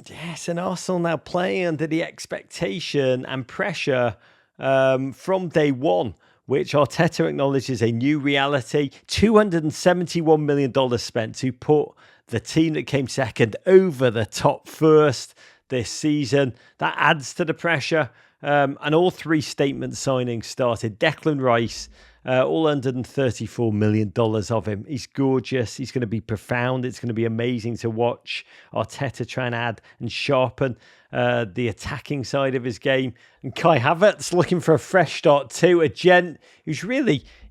Yes, and Arsenal now playing under the expectation and pressure from day one, which Arteta acknowledges a new reality. $271 million spent to put the team that came second over the top first this season. That adds to the pressure. And all 3 statement signings started. Declan Rice, all $134 million of him. He's gorgeous. He's going to be profound. It's going to be amazing to watch Arteta try and add and sharpen the attacking side of his game. And Kai Havertz looking for a fresh start too. A gent who's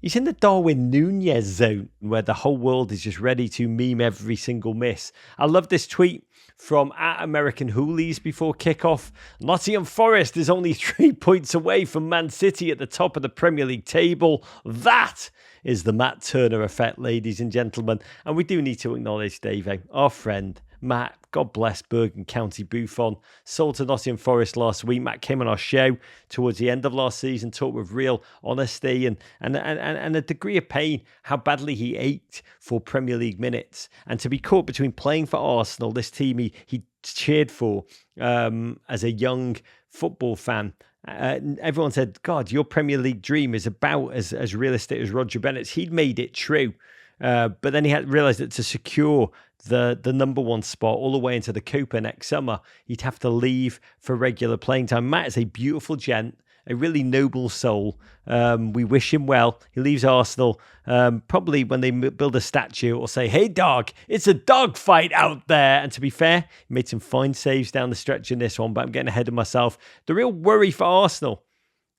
he's in the Darwin Núñez zone where the whole world is just ready to meme every single miss. I love this tweet from @American Hoolies before kickoff. Nottingham Forest is only 3 points away from Man City at the top of the Premier League table. That is the Matt Turner effect, ladies and gentlemen. And we do need to acknowledge, Dave, our friend, Matt, God bless Bergen County Buffon, sold to Nottingham Forest last week. Matt came on our show towards the end of last season, talked with real honesty and a degree of pain, how badly he ached for Premier League minutes. And to be caught between playing for Arsenal, this team he cheered for as a young football fan. Everyone said, God, your Premier League dream is about as realistic as Roger Bennett's. He'd made it true. But then he had realised that to secure the number one spot all the way into the Copa next summer, he'd have to leave for regular playing time. Matt is a beautiful gent, a really noble soul. We wish him well. He leaves Arsenal. Probably when they build a statue, or say, hey, dog, it's a dog fight out there. And to be fair, he made some fine saves down the stretch in this one, but I'm getting ahead of myself. The real worry for Arsenal,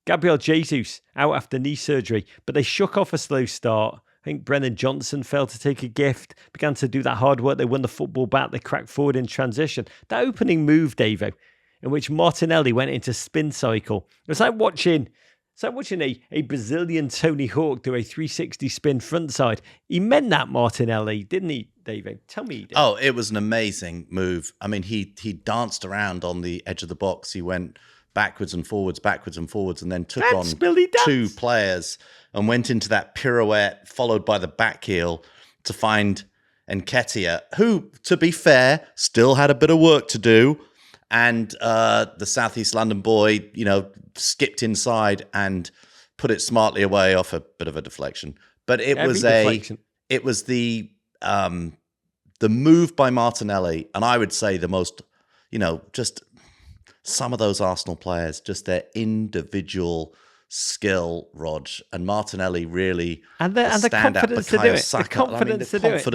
Gabriel Jesus out after knee surgery, but they shook off a slow start. I think Brennan Johnson failed to take a gift, began to do that hard work. They won the football back. They cracked forward in transition. That opening move, Davo, in which Martinelli went into spin cycle. It was like watching a Brazilian Tony Hawk do a 360 spin frontside. He meant that, Martinelli, didn't he, Davo? Tell me he did. Oh, it was an amazing move. I mean, he danced around on the edge of the box. He went backwards and forwards, and then took on two players and went into that pirouette, followed by the back heel to find Nketiah, who, to be fair, still had a bit of work to do. And the Southeast London boy, skipped inside and put it smartly away off a bit of a deflection. But it was the move by Martinelli, and I would say the most, just some of those Arsenal players, just their individual skill, Rog, and Martinelli really and the confidence to do it. The confidence to do it.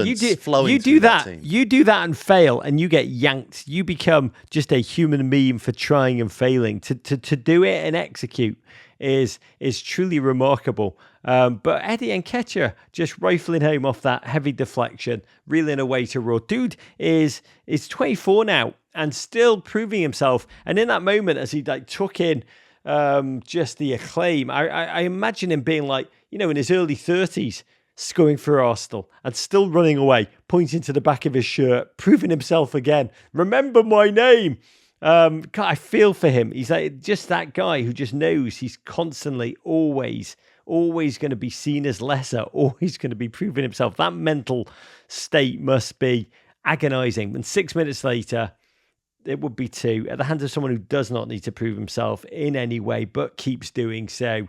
You do that. You do that and fail, and you get yanked. You become just a human meme for trying and failing. To do it and execute is truly remarkable. But Eddie Nketiah just rifling home off that heavy deflection, reeling away to Raw. Dude is 24 now and still proving himself. And in that moment, as he took in just the acclaim, I imagine him being in his early 30s, scoring for Arsenal and still running away, pointing to the back of his shirt, proving himself again. Remember my name. God, I feel for him. He's just that guy who just knows he's constantly, always going to be seen as lesser, always going to be proving himself. That mental state must be agonizing. And 6 minutes later, it would be 2 at the hands of someone who does not need to prove himself in any way, but keeps doing so.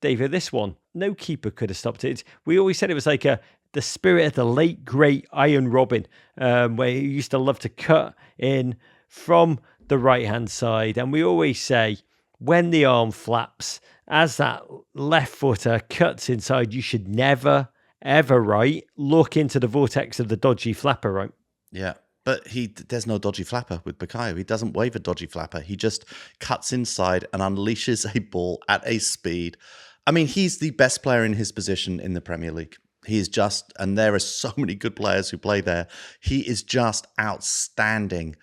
David, this one, no keeper could have stopped it. We always said it was the spirit of the late, great Iron Robin, where he used to love to cut in from the right-hand side. And we always say, when the arm flaps, as that left footer cuts inside, you should never, ever, look into the vortex of the dodgy flapper, right? Yeah. But there's no dodgy flapper with Bukayo. He doesn't wave a dodgy flapper. He just cuts inside and unleashes a ball at a speed. I mean, he's the best player in his position in the Premier League. He's just, and there are so many good players who play there. He is just outstanding.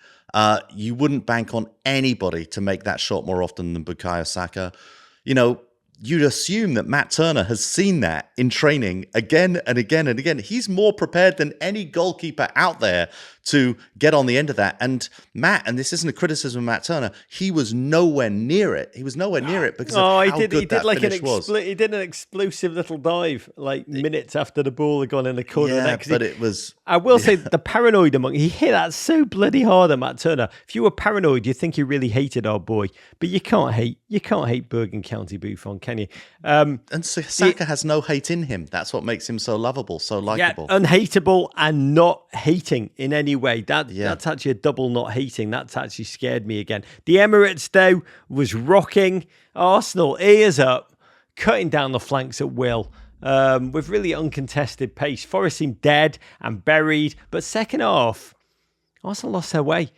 You wouldn't bank on anybody to make that shot more often than Bukayo Saka. You'd assume that Matt Turner has seen that in training again and again and again. He's more prepared than any goalkeeper out there to get on the end of that. And Matt, and this isn't a criticism of Matt Turner, he was nowhere near it. He was nowhere near it because of how good that finish was. He did an explosive little dive minutes after the ball had gone in the corner. Yeah, but it was... I will say the paranoid among... He hit that so bloody hard at Matt Turner. If you were paranoid, you'd think you really hated our boy. But you can't hate Bergen County Buffon, can you? And Saka has no hate in him. That's what makes him so lovable, so likeable. Yeah, unhateable and not hating in any way. That's actually a double not hating. That's actually scared me again. The Emirates, though, was rocking. Arsenal, ears up, cutting down the flanks at will. With really uncontested pace. Forest seemed dead and buried. But second half, Arsenal lost their way.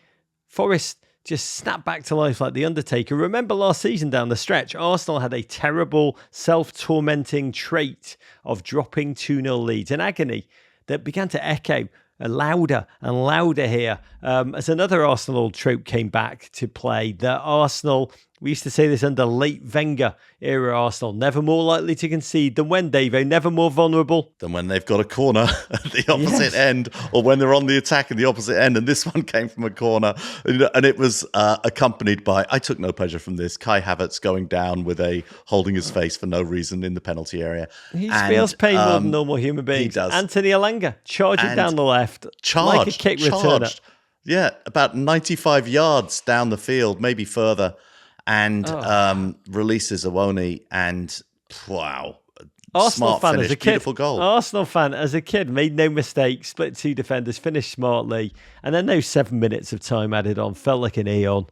Forest just snapped back to life like The Undertaker. Remember last season down the stretch, Arsenal had a terrible, self-tormenting trait of dropping 2-0 leads, an agony that began to echo louder and louder here as another Arsenal old trope came back to play, that Arsenal We used to say this under late Wenger era Arsenal. Never more likely to concede than when, Davo. Never more vulnerable than when they've got a corner at the opposite end, or when they're on the attack at the opposite end. And this one came from a corner, and it was accompanied by, I took no pleasure from this, Kai Havertz going down holding his face for no reason in the penalty area. He feels pain more than normal human beings. He does. Anthony Elanga charging down the left, like a kick returner. Yeah, about 95 yards down the field, maybe further. And releases Awoni, and wow, Arsenal smart fan finish, as a kid, beautiful goal. Arsenal fan as a kid made no mistake, split two defenders, finished smartly, and then those 7 minutes of time added on felt like an aeon.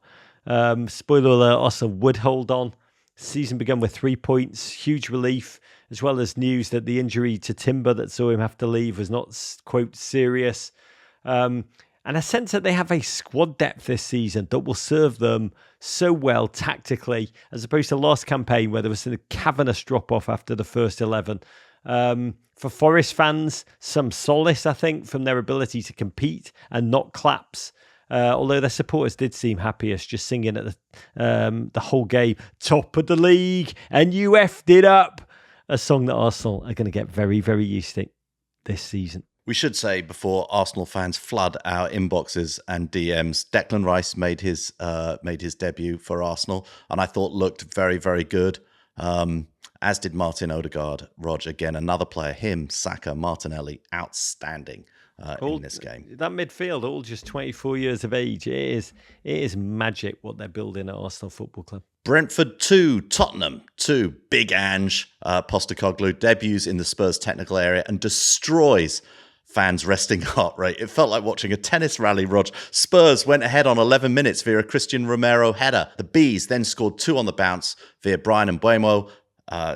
Spoiler alert: Arsenal would hold on. Season began with 3 points, huge relief, as well as news that the injury to Timber that saw him have to leave was not, quote, serious. And a sense that they have a squad depth this season that will serve them so well tactically, as opposed to last campaign where there was a cavernous drop-off after the first 11. For Forest fans, some solace, I think, from their ability to compete and not collapse. Although their supporters did seem happiest, just singing at the whole game, top of the league, and you effed it up. A song that Arsenal are going to get very, very used to this season. We should say, before Arsenal fans flood our inboxes and DMs, Declan Rice made his debut for Arsenal, and I thought looked very, very good. As did Martin Odegaard. Rog, again, another player. Him, Saka, Martinelli, outstanding in this game. That midfield, all just 24 years of age. It is magic what they're building at Arsenal Football Club. Brentford 2, Tottenham 2. Big Ange Postecoglou debuts in the Spurs technical area and destroys fans' resting heart rate. It felt like watching a tennis rally, Rog. Spurs went ahead on 11 minutes via a Christian Romero header. The Bees then scored 2 on the bounce via Brian Mbeumo,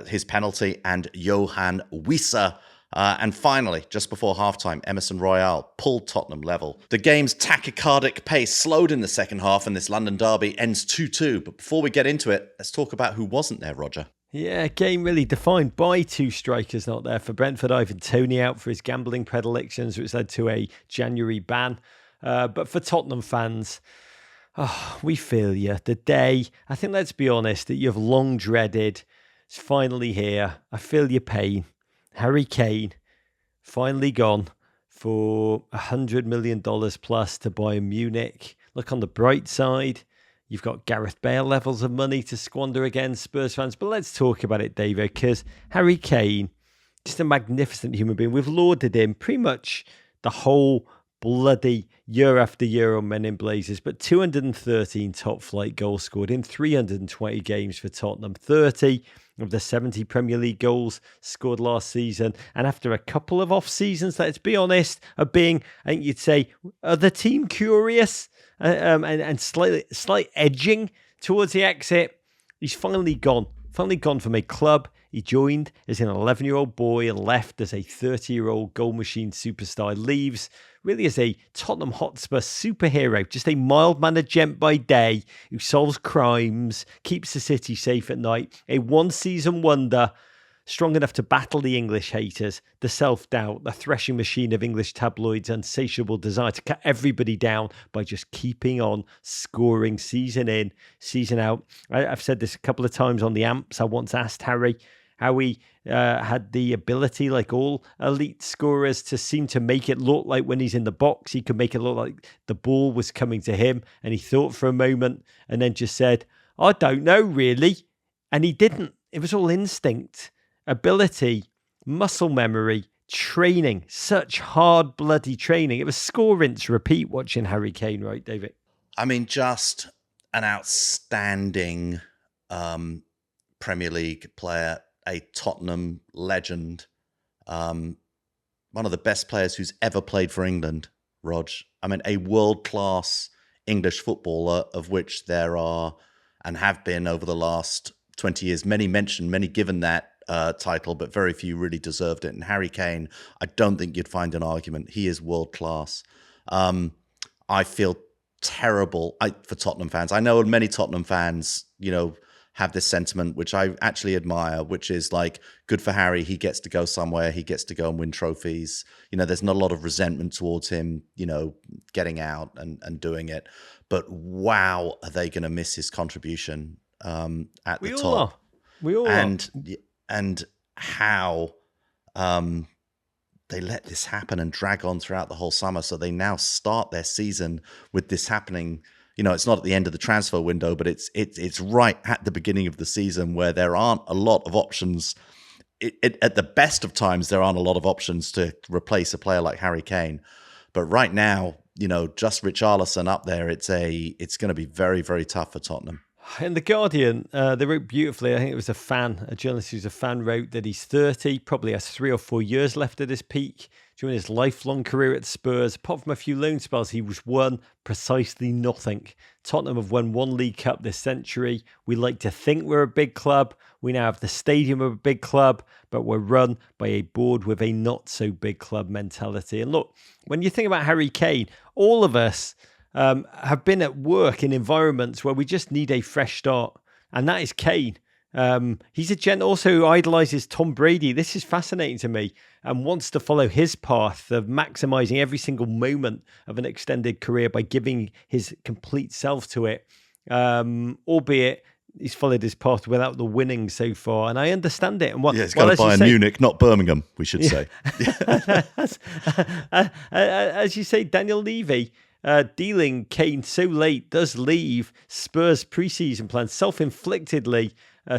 his penalty, and Johan Wissa. And finally, just before halftime, Emerson Royale pulled Tottenham level. The game's tachycardic pace slowed in the second half, and this London derby ends 2-2. But before we get into it, let's talk about who wasn't there, Roger. Yeah, game really defined by 2 strikers not there. For Brentford, Ivan Toney out for his gambling predilections, which led to a January ban. But for Tottenham fans, we feel you. The day, I think, let's be honest, that you've long dreaded, is finally here. I feel your pain. Harry Kane, finally gone for $100 million plus to Bayern Munich. Look on the bright side. You've got Gareth Bale levels of money to squander against Spurs fans. But let's talk about it, Dave, because Harry Kane, just a magnificent human being. We've lauded him pretty much the whole bloody year after year on Men in Blazers. But 213 top flight goals scored in 320 games for Tottenham. 30 of the 70 Premier League goals scored last season. And after a couple of off seasons, let's be honest, of being, I think you'd say, the team curious and slight edging towards the exit, he's finally gone from a club he joined as an 11-year-old boy and left as a 30-year-old goal machine superstar. Leaves really as a Tottenham Hotspur superhero, just a mild-mannered gent by day who solves crimes, keeps the city safe at night, a one-season wonder, strong enough to battle the English haters, the self-doubt, the threshing machine of English tabloids' insatiable desire to cut everybody down by just keeping on scoring season in, season out. I've said this a couple of times on the Amps. I once asked Harry how he had the ability, like all elite scorers, to seem to make it look like when he's in the box, he could make it look like the ball was coming to him. And he thought for a moment and then just said, I don't know, really. And he didn't. It was all instinct, ability, muscle memory, training, such hard, bloody training. It was score, rinse, repeat watching Harry Kane, right, David? I mean, just an outstanding Premier League player, a Tottenham legend, one of the best players who's ever played for England, Rog. I mean, a world-class English footballer, of which there are and have been over the last 20 years. Many mentioned, many given that title, but very few really deserved it. And Harry Kane, I don't think you'd find an argument. He is world-class. I feel terrible for Tottenham fans. I know many Tottenham fans, have this sentiment, which I actually admire, which is like, good for Harry. He gets to go somewhere. He gets to go and win trophies. There's not a lot of resentment towards him, getting out and doing it. But wow, are they going to miss his contribution? at We the all top. are. We all And how they let this happen and drag on throughout the whole summer. So they now start their season with this happening. It's not at the end of the transfer window, but it's right at the beginning of the season where there aren't a lot of options. At the best of times, there aren't a lot of options to replace a player like Harry Kane. But right now, just Richarlison up there, it's going to be very, very tough for Tottenham. In The Guardian, they wrote beautifully. I think it was a journalist who's a fan, wrote that he's 30, probably has 3 or 4 years left at his peak. During his lifelong career at Spurs, apart from a few loan spells, he was won precisely nothing. Tottenham have won 1 League Cup this century. We like to think we're a big club. We now have the stadium of a big club, but we're run by a board with a not-so-big club mentality. And look, when you think about Harry Kane, all of us have been at work in environments where we just need a fresh start. And that is Kane. He's a gent also who idolises Tom Brady. This is fascinating to me and wants to follow his path of maximising every single moment of an extended career by giving his complete self to it. Albeit he's followed his path without the winning so far. And I understand it. And he's got to buy in Munich, not Birmingham, we should say. As you say, Daniel Levy, dealing Kane so late does leave Spurs pre-season plans self-inflictedly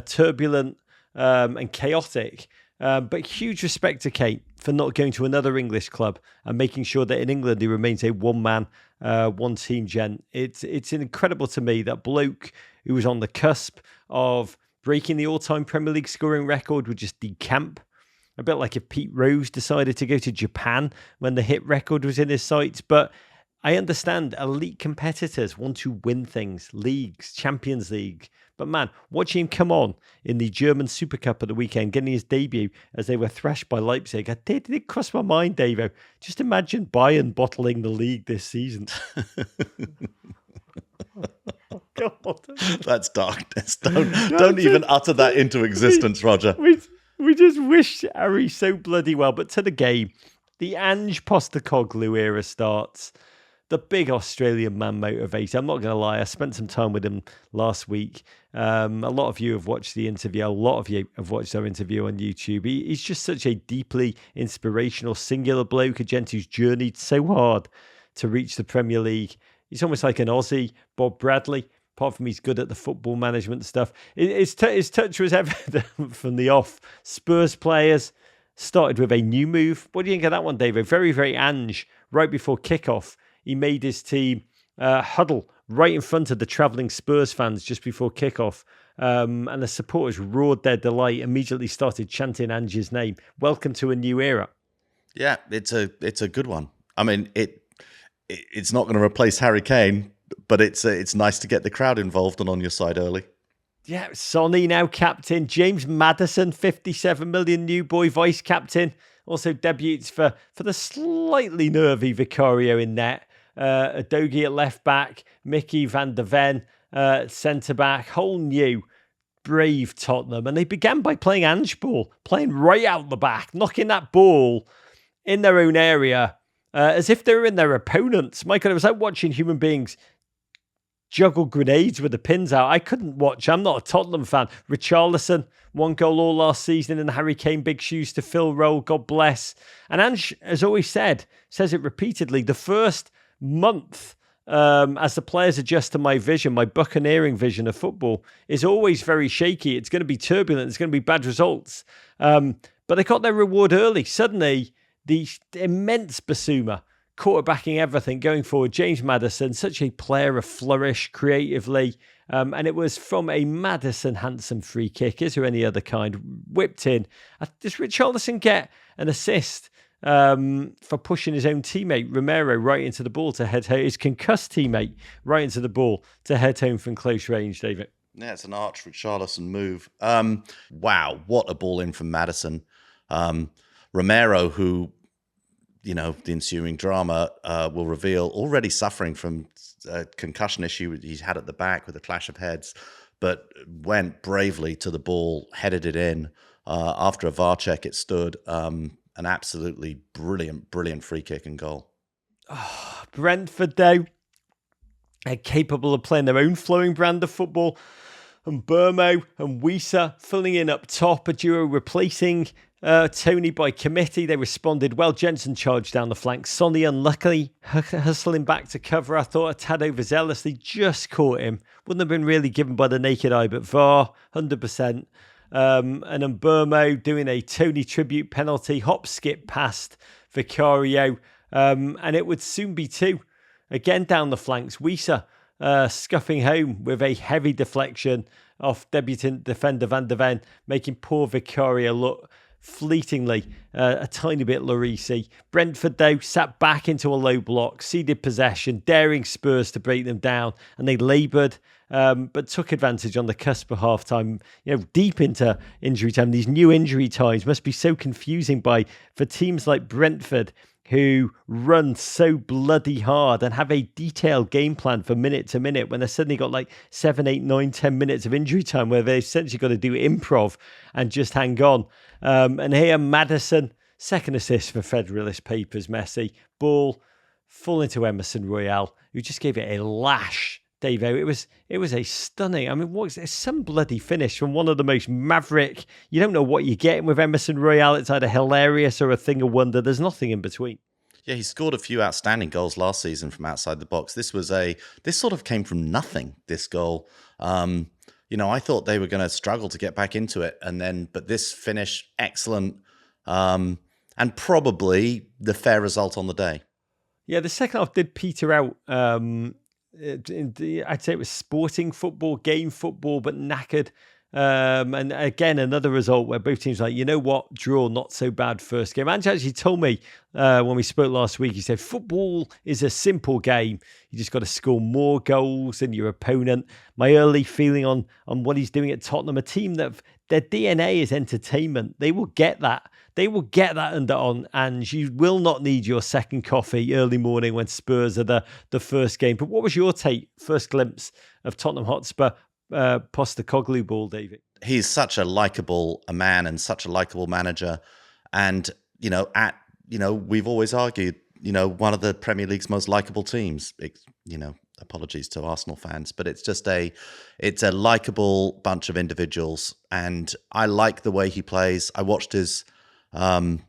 turbulent and chaotic. But huge respect to Kane for not going to another English club and making sure that in England he remains a one-man, one-team gent. It's incredible to me that bloke who was on the cusp of breaking the all-time Premier League scoring record would just decamp. A bit like if Pete Rose decided to go to Japan when the hit record was in his sights. But I understand elite competitors want to win things, leagues, Champions League. But man, watching him come on in the German Super Cup at the weekend, getting his debut as they were thrashed by Leipzig, it did cross my mind, Davo. Just imagine Bayern bottling the league this season. Oh, God. That's darkness. Don't even utter that into existence, Roger. We just wish Harry so bloody well. But to the game, the Ange Postecoglou era starts. The big Australian man motivator. I'm not going to lie. I spent some time with him last week. A lot of you have watched the interview. A lot of you have watched our interview on YouTube. He's just such a deeply inspirational, singular bloke, a gent who's journeyed so hard to reach the Premier League. He's almost like an Aussie Bob Bradley. Apart from he's good at the football management stuff. His touch was evident from the off. Spurs players started with a new move. What do you think of that one, David? Very, very Ange. Right before kickoff, he made his team huddle right in front of the travelling Spurs fans just before kickoff. And the supporters roared their delight, immediately started chanting Ange's name. Welcome to a new era. Yeah, it's a good one. I mean, it's not going to replace Harry Kane, but it's nice to get the crowd involved and on your side early. Yeah, Sonny now captain. James Maddison, 57 million new boy vice captain. Also debuts for the slightly nervy Vicario in net. Adogi at left back. Mickey van der Ven centre back. Whole new brave Tottenham. And they began by playing Ange ball, playing right out the back, knocking that ball in their own area as if they were in their opponents. Michael, it was like watching human beings juggle grenades with the pins out. I couldn't watch. I'm not a Tottenham fan. Richarlison, 1 goal all last season, and Harry Kane, big shoes to fill role. God bless. And Ange has always says it repeatedly, the first month as the players adjust to my vision, my buccaneering vision of football, is always very shaky. It's going to be turbulent. It's going to be bad results. But they got their reward early. Suddenly, the immense Basuma quarterbacking everything going forward. James Maddison, such a player of flourish creatively. And it was from a Maddison handsome free kick. Is there any other kind? Whipped in. Does Richarlison get an assist for pushing his own teammate, Romero, right into the ball to head home? His concussed teammate right into the ball to head home from close range, David. Yeah, it's an arch Richarlison move. Wow, what a ball in from Maddison. Romero, who, the ensuing drama will reveal, already suffering from a concussion issue he's had at the back with a clash of heads, but went bravely to the ball, headed it in. After a VAR check, it stood. An absolutely brilliant free kick and goal. Oh, Brentford, though, are capable of playing their own flowing brand of football. and Burmo and Wieser filling in up top, a duo replacing Tony by committee. They responded well. Jensen charged down the flank. Sonny unluckily hustling back to cover. I thought a tad overzealous. They just caught him. Wouldn't have been really given by the naked eye, but VAR, 100%. And then Burmo doing a Tony tribute penalty. Hop, skip past Vicario. And it would soon be 2. Again down the flanks. Wieser scuffing home with a heavy deflection off debutant defender Van der Ven, making poor Vicario look fleetingly a tiny bit Llorisi. Brentford, though, sat back into a low block, ceded possession, daring Spurs to break them down, and they laboured, but took advantage on the cusp of half-time, deep into injury time. These new injury times must be so confusing for teams like Brentford, who run so bloody hard and have a detailed game plan for minute to minute, when they've suddenly got like 7, 8, 9, 10 minutes of injury time where they've essentially got to do improv and just hang on. And here, Maddison, second assist for Federalist Papers, Messi. Ball full into Emerson Royale, who just gave it a lash. Davo, it was a stunning. I mean, it's some bloody finish from one of the most maverick. You don't know what you're getting with Emerson Royale. It's either hilarious or a thing of wonder. There's nothing in between. Yeah, he scored a few outstanding goals last season from outside the box. This sort of came from nothing, this goal. I thought they were going to struggle to get back into it, but this finish, excellent, and probably the fair result on the day. Yeah, the second half did peter out. I'd say it was sporting football, game football, but knackered. And again, another result where both teams are like, you know what, draw, not so bad first game. Ange actually told me when we spoke last week, he said, football is a simple game. You just got to score more goals than your opponent. My early feeling on what he's doing at Tottenham, a team that their DNA is entertainment. They will get that. They will get that under on, and you will not need your second coffee early morning when Spurs are the first game. But what was your take, first glimpse of Tottenham Hotspur Postecoglou ball, David? He's such a likable man and such a likable manager, and we've always argued, one of the Premier League's most likable teams. Apologies to Arsenal fans, but it's a likable bunch of individuals, and I like the way he plays. I watched his, I've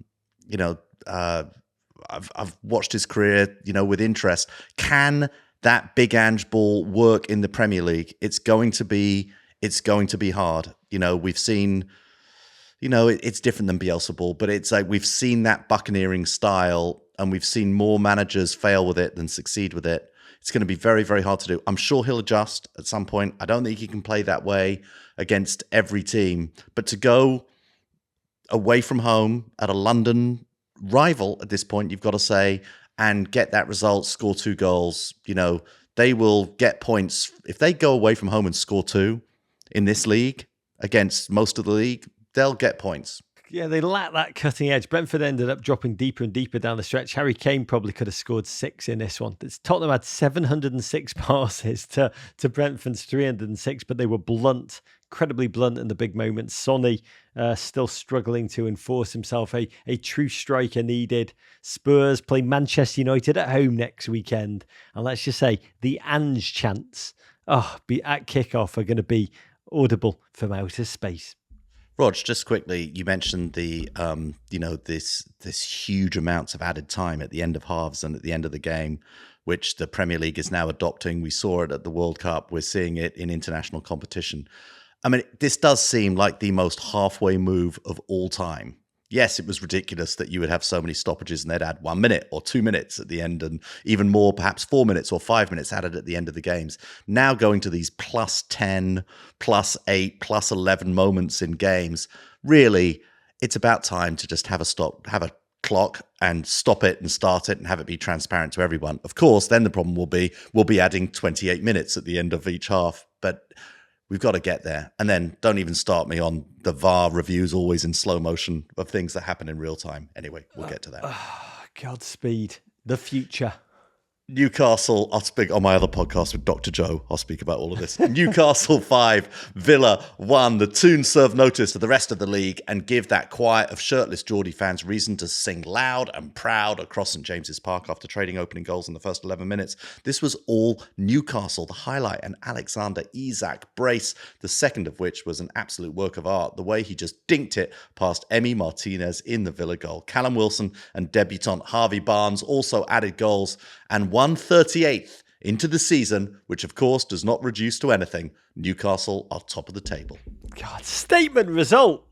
watched his career, with interest. Can that Big Ange ball work in the Premier League? It's going to be hard. We've seen, it's different than Bielsa ball, but it's like we've seen that buccaneering style, and we've seen more managers fail with it than succeed with it. It's going to be very, very hard to do. I'm sure he'll adjust at some point. I don't think he can play that way against every team, but to go away from home at a London rival at this point, you've got to say, and get that result, score 2 goals, they will get points. If they go away from home and score 2 in this league against most of the league, they'll get points. Yeah, they lack that cutting edge. Brentford ended up dropping deeper and deeper down the stretch. Harry Kane probably could have scored 6 in this one. Tottenham had 706 passes to Brentford's 306, but they were blunt, incredibly blunt in the big moments. Sonny still struggling to enforce himself. A true striker needed. Spurs play Manchester United at home next weekend. And let's just say the Ange chants at kickoff are going to be audible from outer space. Rog, just quickly, you mentioned the this huge amounts of added time at the end of halves and at the end of the game, which the Premier League is now adopting. We saw it at the World Cup. We're seeing it in international competition. I mean, this does seem like the most halfway move of all time. Yes, it was ridiculous that you would have so many stoppages and they'd add 1 minute or 2 minutes at the end, and even more, perhaps 4 minutes or 5 minutes added at the end of the games. Now going to these plus 10, plus 8, plus 11 moments in games, really, it's about time to just have a clock and stop it and start it and have it be transparent to everyone. Of course, then the problem will be we'll be adding 28 minutes at the end of each half, but we've got to get there. And then don't even start me on the VAR reviews always in slow motion of things that happen in real time. Anyway, we'll get to that. Godspeed. The future. Newcastle, I'll speak on my other podcast with Dr. Joe. I'll speak about all of this. Newcastle 5, Villa 1. The Toons serve notice to the rest of the league and give that quiet of shirtless Geordie fans reason to sing loud and proud across St James's Park after trading opening goals in the first 11 minutes. This was all Newcastle. The highlight, an Alexander Isak brace, the second of which was an absolute work of art. The way he just dinked it past Emi Martinez in the Villa goal. Callum Wilson and debutant Harvey Barnes also added goals, and 138th into the season, which of course does not reduce to anything. Newcastle are top of the table. God, statement result.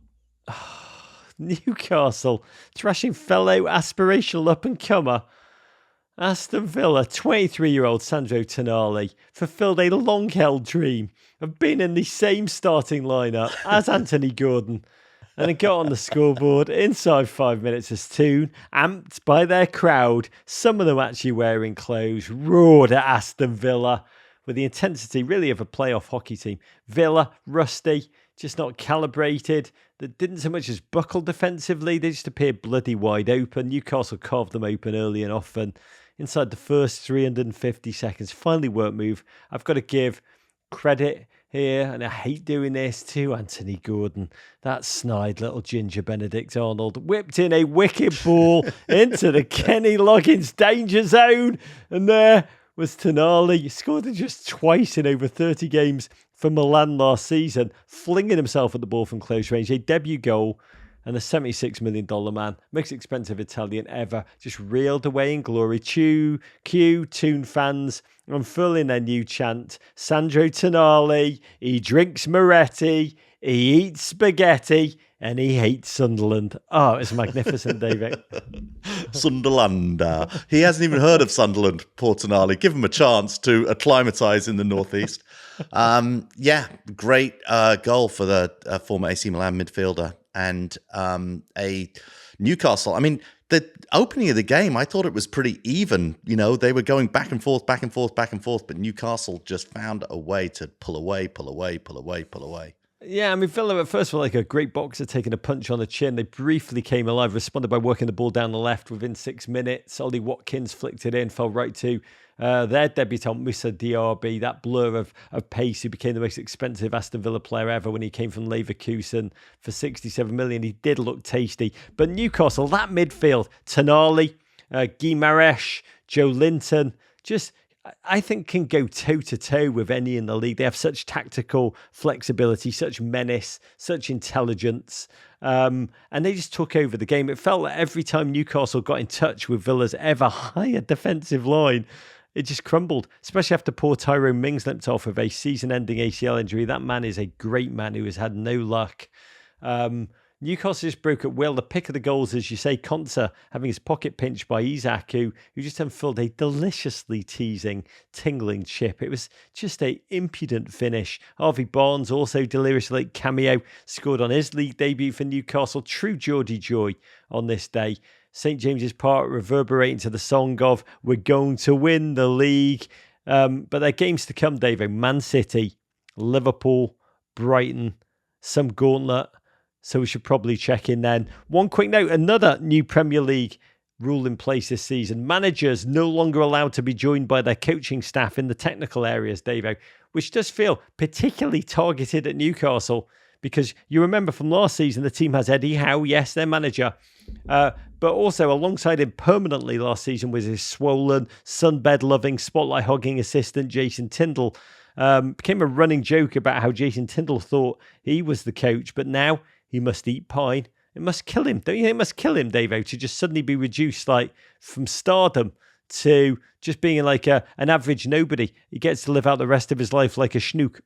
Newcastle thrashing fellow aspirational up-and-comer Aston Villa. 23-year-old Sandro Tonali fulfilled a long-held dream of being in the same starting lineup as Anthony Gordon, and it got on the scoreboard inside 5 minutes as Toon, amped by their crowd, some of them actually wearing clothes, roared at Aston Villa with the intensity really of a playoff hockey team. Villa, rusty, just not calibrated. They didn't so much as buckle defensively. They just appeared bloody wide open. Newcastle carved them open early and often. Inside the first 350 seconds, finally work move. I've got to give credit here, and I hate doing this, to Anthony Gordon. That snide little ginger Benedict Arnold whipped in a wicked ball into the Kenny Loggins danger zone, and there was Tonali. He scored it just twice in over 30 games for Milan last season, flinging himself at the ball from close range. A debut goal, and the $76 million man, most expensive Italian ever, just reeled away in glory. Toon fans unfurling their new chant. Sandro Tonali, he drinks Moretti, he eats spaghetti, and he hates Sunderland. Oh, it's magnificent, David. Sunderland. He hasn't even heard of Sunderland, poor Tonali. Give him a chance to acclimatise in the northeast. Great goal for the former AC Milan midfielder. And a Newcastle. I mean, the opening of the game, I thought it was pretty even. You know, they were going back and forth, but Newcastle just found a way to pull away. Yeah, I mean, Villa at first were like a great boxer taking a punch on the chin. They briefly came alive, responded by working the ball down the left within 6 minutes. Ollie Watkins flicked it in, fell right to their debutant, Moussa Diaby, that blur of pace, who became the most expensive Aston Villa player ever when he came from Leverkusen for 67 million. He did look tasty. But Newcastle, that midfield, Tonali, Guimaraes, Joe Linton, just, I think, can go toe-to-toe with any in the league. They have such tactical flexibility, such menace, such intelligence. And they just took over the game. It felt like every time Newcastle got in touch with Villa's ever higher defensive line, it just crumbled, especially after poor Tyrone Mings limped off with a season-ending ACL injury. That man is a great man who has had no luck. Newcastle just broke at will. The pick of the goals, as you say, Konsa having his pocket pinched by Isak, who just unfurled a deliciously teasing, tingling chip. It was just a impudent finish. Harvey Barnes, also deliriously cameo, scored on his league debut for Newcastle. True Geordie joy on this day. St James's Park reverberating to the song of "We're going to win the league." But there are games to come, David. Man City, Liverpool, Brighton, some gauntlet. So we should probably check in then. One quick note, another new Premier League rule in place this season. Managers no longer allowed to be joined by their coaching staff in the technical areas, Davo, which does feel particularly targeted at Newcastle, because you remember from last season, the team has Eddie Howe, yes, their manager, but also alongside him permanently last season was his swollen, sunbed-loving, spotlight-hogging assistant, Jason Tindall. Became a running joke about how Jason Tindall thought he was the coach, but now he must eat pine. It must kill him. Don't you think it must kill him, Davo, to just suddenly be reduced like from stardom to just being like an average nobody? He gets to live out the rest of his life like a schnook.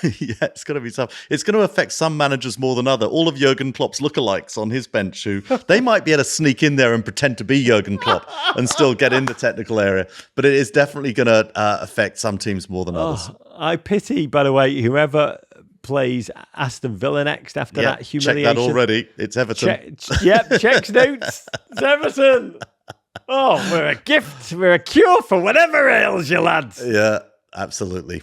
Yeah, it's going to be tough. It's going to affect some managers more than other. All of Jurgen Klopp's lookalikes on his bench, who they might be able to sneak in there and pretend to be Jurgen Klopp and still get in the technical area. But it is definitely going to affect some teams more than others. I pity, by the way, whoever plays Aston Villa next after that humiliation. Check that already. It's Everton. Checks notes. It's Everton. Oh, we're a gift. We're a cure for whatever ails you, lads. Yeah. Absolutely.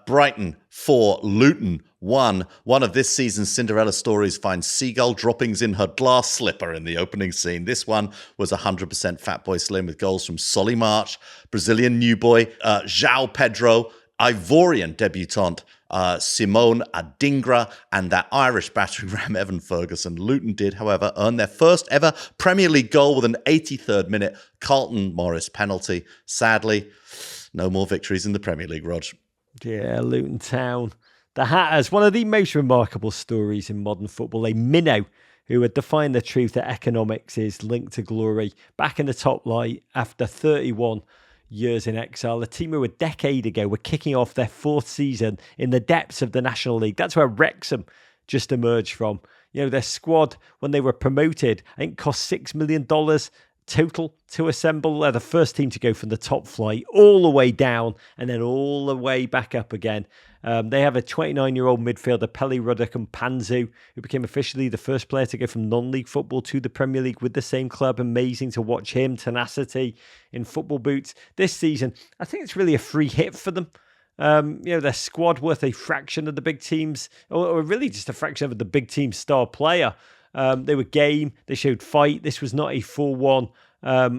Brighton 4, Luton 1. One of this season's Cinderella stories finds seagull droppings in her glass slipper in the opening scene. This one was 100% Fatboy Slim with goals from Solly March, Brazilian new boy, João Pedro, Ivorian debutante, Simone Adingra, and that Irish battering ram Evan Ferguson. Luton did, however, earn their first ever Premier League goal with an 83rd minute Carlton Morris penalty. Sadly, no more victories in the Premier League, Rog. Yeah, Luton Town. The Hatters, one of the most remarkable stories in modern football. A minnow who had defined the truth that economics is linked to glory. Back in the top light after 31 years in exile. A team who a decade ago were kicking off their fourth season in the depths of the National League. That's where Wrexham just emerged from. You know, their squad, when they were promoted, I think cost $6 million total to assemble. They're the first team to go from the top flight all the way down and then all the way back up again. They have a 29-year-old midfielder, Pele Panzu, who became officially the first player to go from non-league football to the Premier League with the same club. Amazing to watch him, tenacity in football boots. This season, I think it's really a free hit for them. Their squad worth a fraction of the big teams, or really just a fraction of the big team's star player. They were game, they showed fight. This was not a 4-1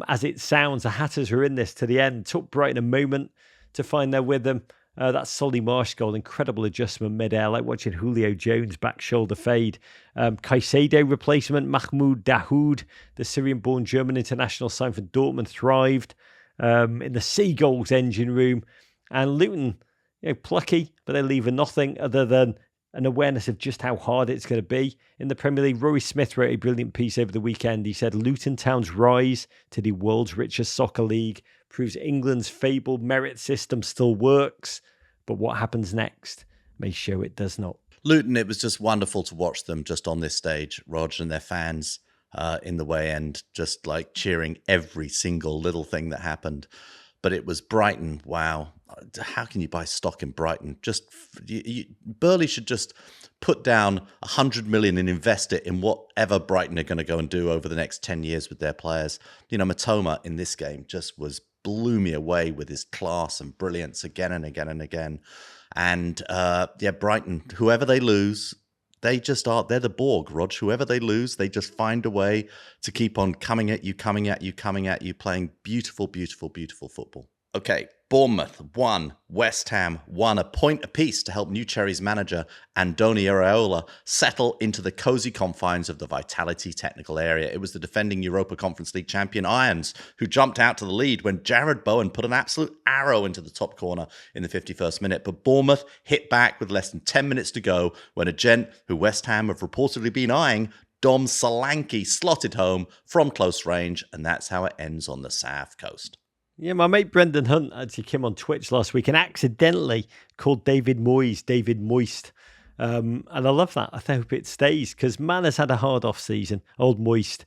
as it sounds. The Hatters were in this to the end. Took Brighton a moment to find their rhythm. That Solly March goal, incredible adjustment mid-air, like watching Julio Jones back shoulder fade. Caicedo replacement, Mahmoud Dahoud, the Syrian-born German international signed for Dortmund, thrived in the Seagulls engine room. And Luton, plucky, but they leave nothing other than an awareness of just how hard it's going to be in the Premier League. Rory Smith wrote a brilliant piece over the weekend. He said, Luton Town's rise to the world's richest soccer league proves England's fabled merit system still works, but what happens next may show it does not. Luton, it was just wonderful to watch them just on this stage, Rog, and their fans in the way end, just like cheering every single little thing that happened. But it was Brighton. Wow. How can you buy stock in Brighton? Burley should just put down 100 million and invest it in whatever Brighton are going to go and do over the next 10 years with their players. Matoma in this game just blew me away with his class and brilliance again and again and again. And Brighton, whoever they lose, they're the Borg, Rog. Whoever they lose, they just find a way to keep on coming at you, playing beautiful, beautiful, beautiful football. Okay, Bournemouth 1, West Ham 1, a point apiece to help New Cherries manager Andoni Iraola settle into the cosy confines of the Vitality technical area. It was the defending Europa Conference League champion Irons who jumped out to the lead when Jared Bowen put an absolute arrow into the top corner in the 51st minute. But Bournemouth hit back with less than 10 minutes to go when a gent who West Ham have reportedly been eyeing, Dom Solanke, slotted home from close range, and that's how it ends on the South Coast. Yeah, my mate Brendan Hunt actually came on Twitch last week and accidentally called David Moyes David Moist. And I love that. I hope it stays because man has had a hard off season. Old Moist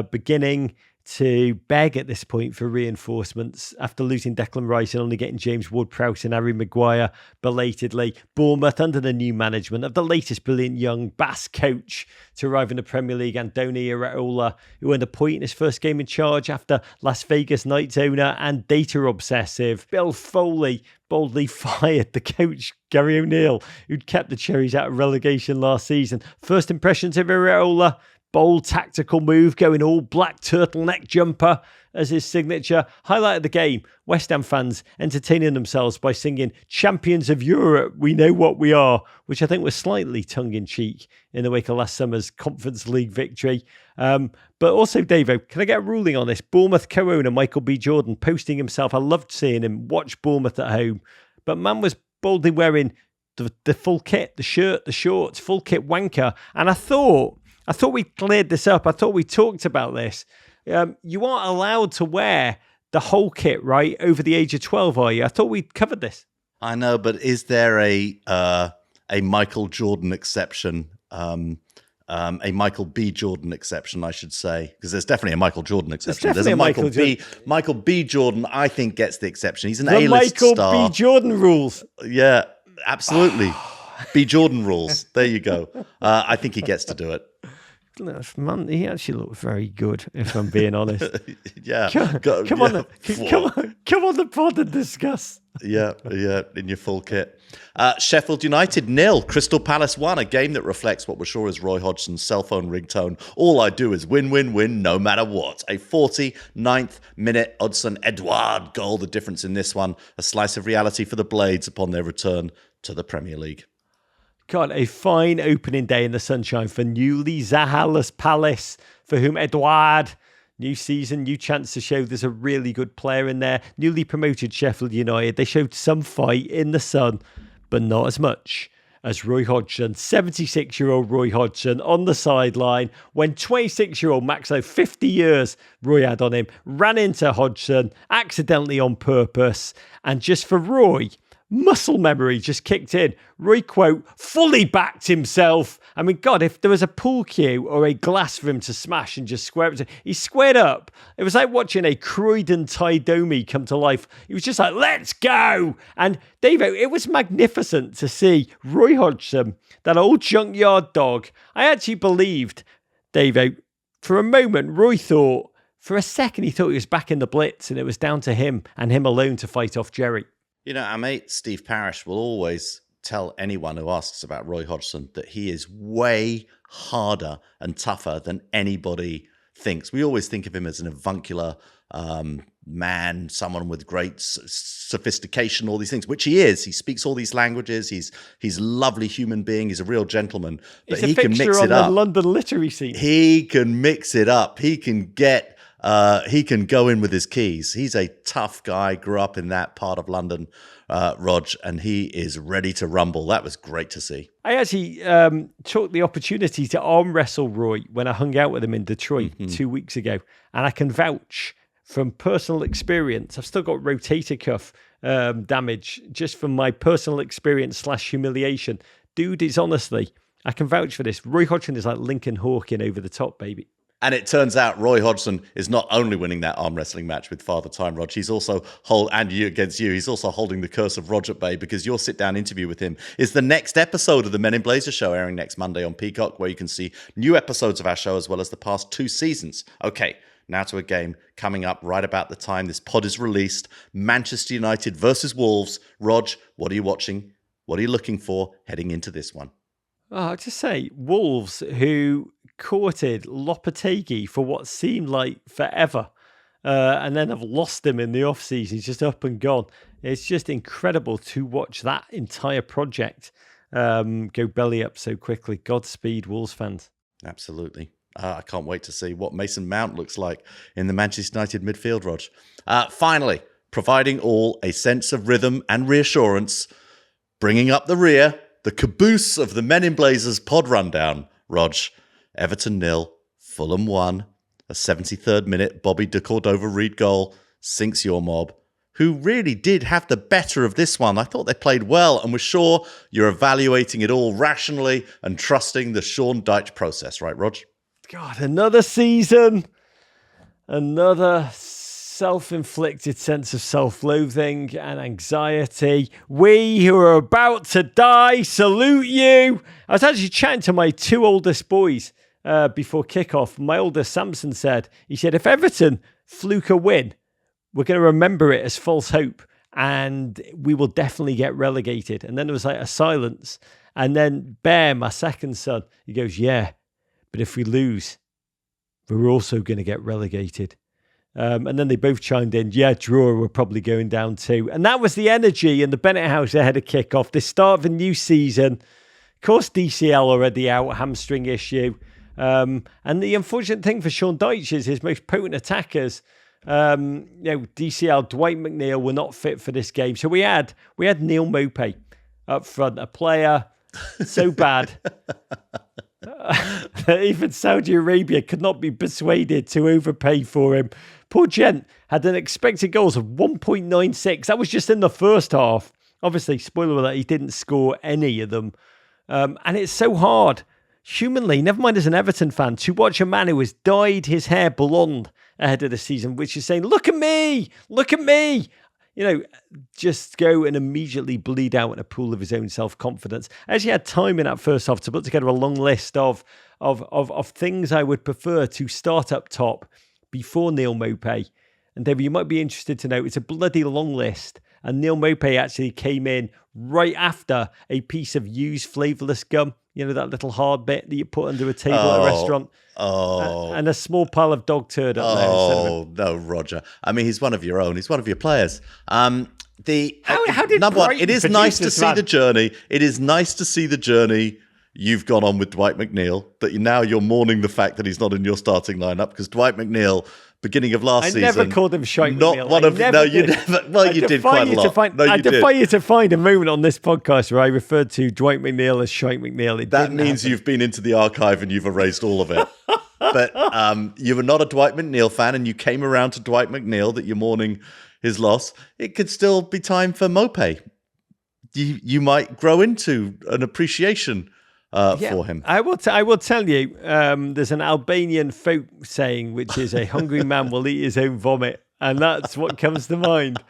beginning to beg at this point for reinforcements after losing Declan Rice and only getting James Ward-Prowse and Harry Maguire belatedly. Bournemouth under the new management of the latest brilliant young Basque coach to arrive in the Premier League, Andoni Iraola, who earned a point in his first game in charge after Las Vegas Knights owner and data obsessive Bill Foley boldly fired the coach, Gary O'Neill, who'd kept the Cherries out of relegation last season. First impressions of Iraola: bold tactical move, going all black turtleneck jumper as his signature. Highlight of the game, West Ham fans entertaining themselves by singing Champions of Europe, we know what we are, which I think was slightly tongue-in-cheek in the wake of last summer's Conference League victory. But also, Davo, can I get a ruling on this? Bournemouth co-owner Michael B. Jordan posting himself. I loved seeing him watch Bournemouth at home. But man was boldly wearing the full kit, the shirt, the shorts, full kit wanker. And I thought we cleared this up. I thought we talked about this. You aren't allowed to wear the whole kit, right, over the age of 12, are you? I thought we covered this. I know, but is there a Michael Jordan exception? A Michael B. Jordan exception, I should say, because there's definitely a Michael Jordan exception. There's a Michael B. Michael B. Jordan, I think, gets the exception. He's an A-list star. Michael B. Jordan rules. Yeah, absolutely. B. Jordan rules. There you go. I think he gets to do it. Man, he actually looked very good, if I'm being honest. Yeah. Come on the pod and discuss. Yeah, in your full kit. Sheffield United 0, Crystal Palace 1, a game that reflects what we're sure is Roy Hodgson's cell phone ringtone. All I do is win, win, win, no matter what. A 49th minute Odsonne Edouard goal, the difference in this one. A slice of reality for the Blades upon their return to the Premier League. God, a fine opening day in the sunshine for newly Zahalas Palace, for whom Edouard... New season, new chance to show there's a really good player in there. Newly promoted Sheffield United. They showed some fight in the sun, but not as much as Roy Hodgson, 76-year-old Roy Hodgson on the sideline when 26-year-old Maxo, 50 years Roy had on him, ran into Hodgson accidentally on purpose. And just for Roy, muscle memory just kicked in. Roy, quote, fully backed himself. I mean, God, if there was a pool cue or a glass for him to smash and just square it, he squared up. It was like watching a Croydon Tydomi come to life. He was just like, let's go. And Davo, it was magnificent to see Roy Hodgson, that old junkyard dog. I actually believed, Davo, for a moment, Roy thought, for a second, he thought he was back in the Blitz and it was down to him and him alone to fight off Jerry. You know, our mate Steve Parish will always tell anyone who asks about Roy Hodgson that he is way harder and tougher than anybody thinks. We always think of him as an avuncular man, someone with great sophistication, all these things, which he is. He speaks all these languages. He's a lovely human being. He's a real gentleman. But he can mix it up. The London literary scene. He can mix it up. He can go in with his keys. He's a tough guy, grew up in that part of London, Rog, and he is ready to rumble. That was great to see. I actually took the opportunity to arm wrestle Roy when I hung out with him in Detroit 2 weeks ago, and I can vouch from personal experience. I've still got rotator cuff damage just from my personal experience / humiliation. Dude, it's honestly, I can vouch for this. Roy Hodgson is like Lincoln Hawking over the top, baby. And it turns out Roy Hodgson is not only winning that arm wrestling match with Father Time Rog, he's also he's also holding the curse of Rog at bay, because your sit-down interview with him is the next episode of the Men in Blazers show, airing next Monday on Peacock, where you can see new episodes of our show as well as the past 2 seasons. Okay, now to a game coming up right about the time this pod is released. Manchester United versus Wolves. Rog, what are you watching? What are you looking for heading into this one? Oh, I'll just say, Wolves, who courted Lopetegui for what seemed like forever, and then have lost him in the off-season. He's just up and gone. It's just incredible to watch that entire project go belly up so quickly. Godspeed, Wolves fans. Absolutely. I can't wait to see what Mason Mount looks like in the Manchester United midfield, Rog. Finally, providing all a sense of rhythm and reassurance, bringing up the rear, the caboose of the Men in Blazers pod rundown, Rog. Everton 0, Fulham 1, a 73rd minute Bobby de Cordova-Reid goal sinks your mob, who really did have the better of this one. I thought they played well and was sure you're evaluating it all rationally and trusting the Sean Dyche process, right, Rog? God, another season, another self-inflicted sense of self-loathing and anxiety. We who are about to die salute you. I was actually chatting to my 2 oldest boys before kickoff. My oldest, Samson, said, if Everton fluke a win, we're going to remember it as false hope and we will definitely get relegated. And then there was like a silence. And then Bear, my second son, he goes, yeah, but if we lose, we're also going to get relegated. And then they both chimed in, yeah, draw, we're probably going down too. And that was the energy in the Bennett house ahead of kickoff, the start of a new season. Of course, DCL already out, hamstring issue. And the unfortunate thing for Sean Dyche is his most potent attackers, DCL, Dwight McNeil, were not fit for this game. So we had Neil Maupay up front, a player so bad that even Saudi Arabia could not be persuaded to overpay for him. Poor gent had an expected goals of 1.96. That was just in the first half. Obviously, spoiler alert, he didn't score any of them. And it's so hard, humanly, never mind as an Everton fan, to watch a man who has dyed his hair blonde ahead of the season, which is saying, look at me, just go and immediately bleed out in a pool of his own self-confidence. I actually had time in that first half to put together a long list of things I would prefer to start up top before Neil Maupay. And David, you might be interested to know, it's a bloody long list. And Neil Maupay actually came in right after a piece of used flavourless gum. You know, that little hard bit that you put under a table at a restaurant. And a small pile of dog turd up there. Oh, no, Roger. I mean, he's one of your own. He's one of your players. How did number one, Brighton it is produce nice to this see man? the journey. It is nice to see the journey you've gone on with Dwight McNeil, that you're mourning the fact that he's not in your starting lineup, because Dwight McNeil, beginning of last season, I never called him Shite not McNeil. one of you never. Well, you did quite a lot. I defy you to find a moment on this podcast where I referred to Dwight McNeil as Shite McNeil. That means you've been into the archive and you've erased all of it. But you were not a Dwight McNeil fan, and you came around to Dwight McNeil that you're mourning his loss. It could still be time for Maupay. You might grow into an appreciation for him. I will tell you, there's an Albanian folk saying, which is a hungry man will eat his own vomit. And that's what comes to mind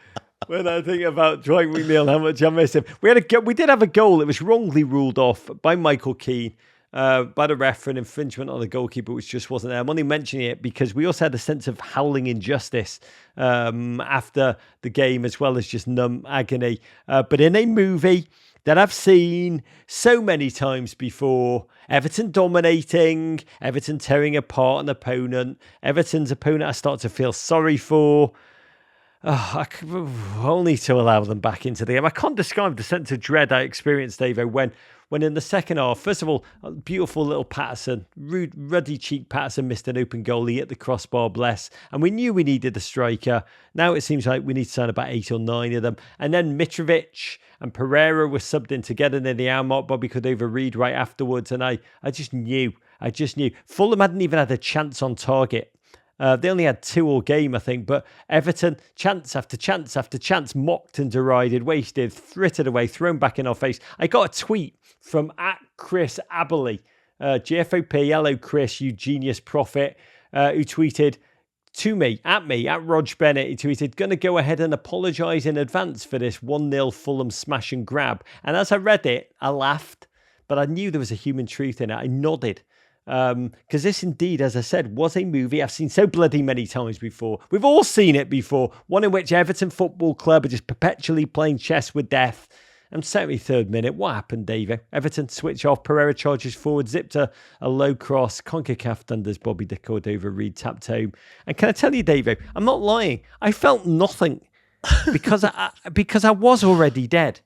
when I think about Dwight McNeil, how much I miss him. We did have a goal. It was wrongly ruled off by Michael Keane, by the ref for an infringement on the goalkeeper, which just wasn't there. I'm only mentioning it because we also had a sense of howling injustice after the game, as well as just numb agony. But in a movie that I've seen so many times before, Everton dominating, Everton tearing apart an opponent, Everton's opponent I start to feel sorry for. Only to allow them back into the game. I can't describe the sense of dread I experienced, Davo, when in the second half, first of all, beautiful little Patterson, ruddy cheek Patterson missed an open goal. He hit the crossbar, bless. And we knew we needed a striker. Now it seems like we need to sign about 8 or 9 of them. And then Mitrovic and Pereira were subbed in together near the hour mark. Bobby could overread right afterwards. And I just knew. Fulham hadn't even had a chance on target. They only had 2 all game, I think, but Everton, chance after chance after chance, mocked and derided, wasted, frittered away, thrown back in our face. I got a tweet from @Chris Aberley, GFOP, hello Chris, you genius prophet, who tweeted at Rog Bennett, he tweeted, going to go ahead and apologise in advance for this 1-0 Fulham smash and grab. And as I read it, I laughed, but I knew there was a human truth in it. I nodded. Because this indeed, as I said, was a movie I've seen so bloody many times before. We've all seen it before. One in which Everton Football Club are just perpetually playing chess with death. And 73rd minute, what happened, David? Everton switch off, Pereira charges forward, zipped a low cross, CONCACAF thunders, Bobby de Cordova-Reid tapped home. And can I tell you, David, I'm not lying. I felt nothing because I was already dead.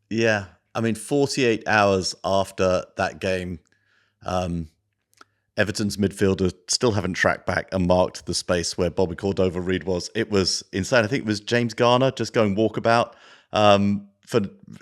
Yeah. I mean, 48 hours after that game, Everton's midfielder still haven't tracked back and marked the space where Bobby Cordova-Reid was. It was insane. I think it was James Garner just going walkabout.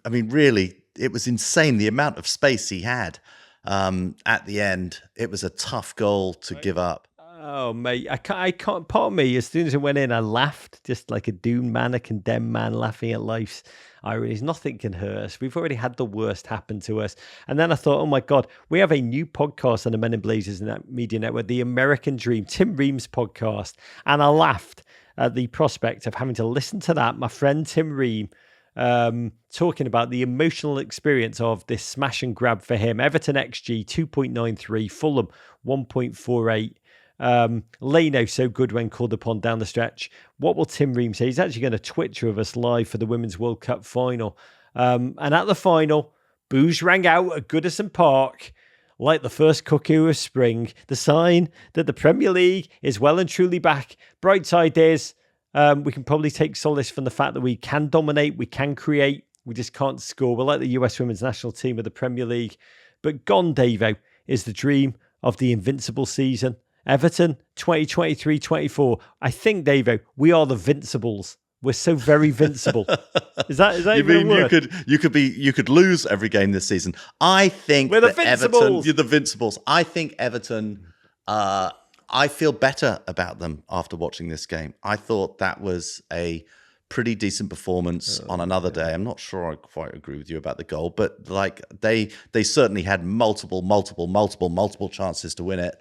Really, it was insane the amount of space he had at the end. It was a tough goal to give up. Oh, mate, I can't. Part of me, as soon as it went in, I laughed, just like a doomed man, a condemned man laughing at life's ironies. Nothing can hurt us. We've already had the worst happen to us. And then I thought, oh my God, we have a new podcast on the Men in Blazers Media Network, The American Dream, Tim Ream's podcast. And I laughed at the prospect of having to listen to that. My friend Tim Ream talking about the emotional experience of this smash and grab for him. Everton XG 2.93, Fulham 1.48. Leno so good when called upon down the stretch. What will Tim Ream say? He's actually going to Twitch with us live for the Women's World Cup final. And at the final, boos rang out at Goodison Park like the first cuckoo of spring. The sign that the Premier League is well and truly back. Bright side is we can probably take solace from the fact that we can dominate, we can create, we just can't score. We're like the US Women's National Team of the Premier League. But gone, Davo, is the dream of the invincible season. Everton 2023-24. I think, Davo, we are the Vincibles. We're so very vincible. Is that you even mean a word? you could lose every game this season? I think We're the that Everton, Vincibles. you're the Vincibles. I think Everton. I feel better about them after watching this game. I thought that was a pretty decent performance on another day. I'm not sure I quite agree with you about the goal, but like they certainly had multiple chances to win it.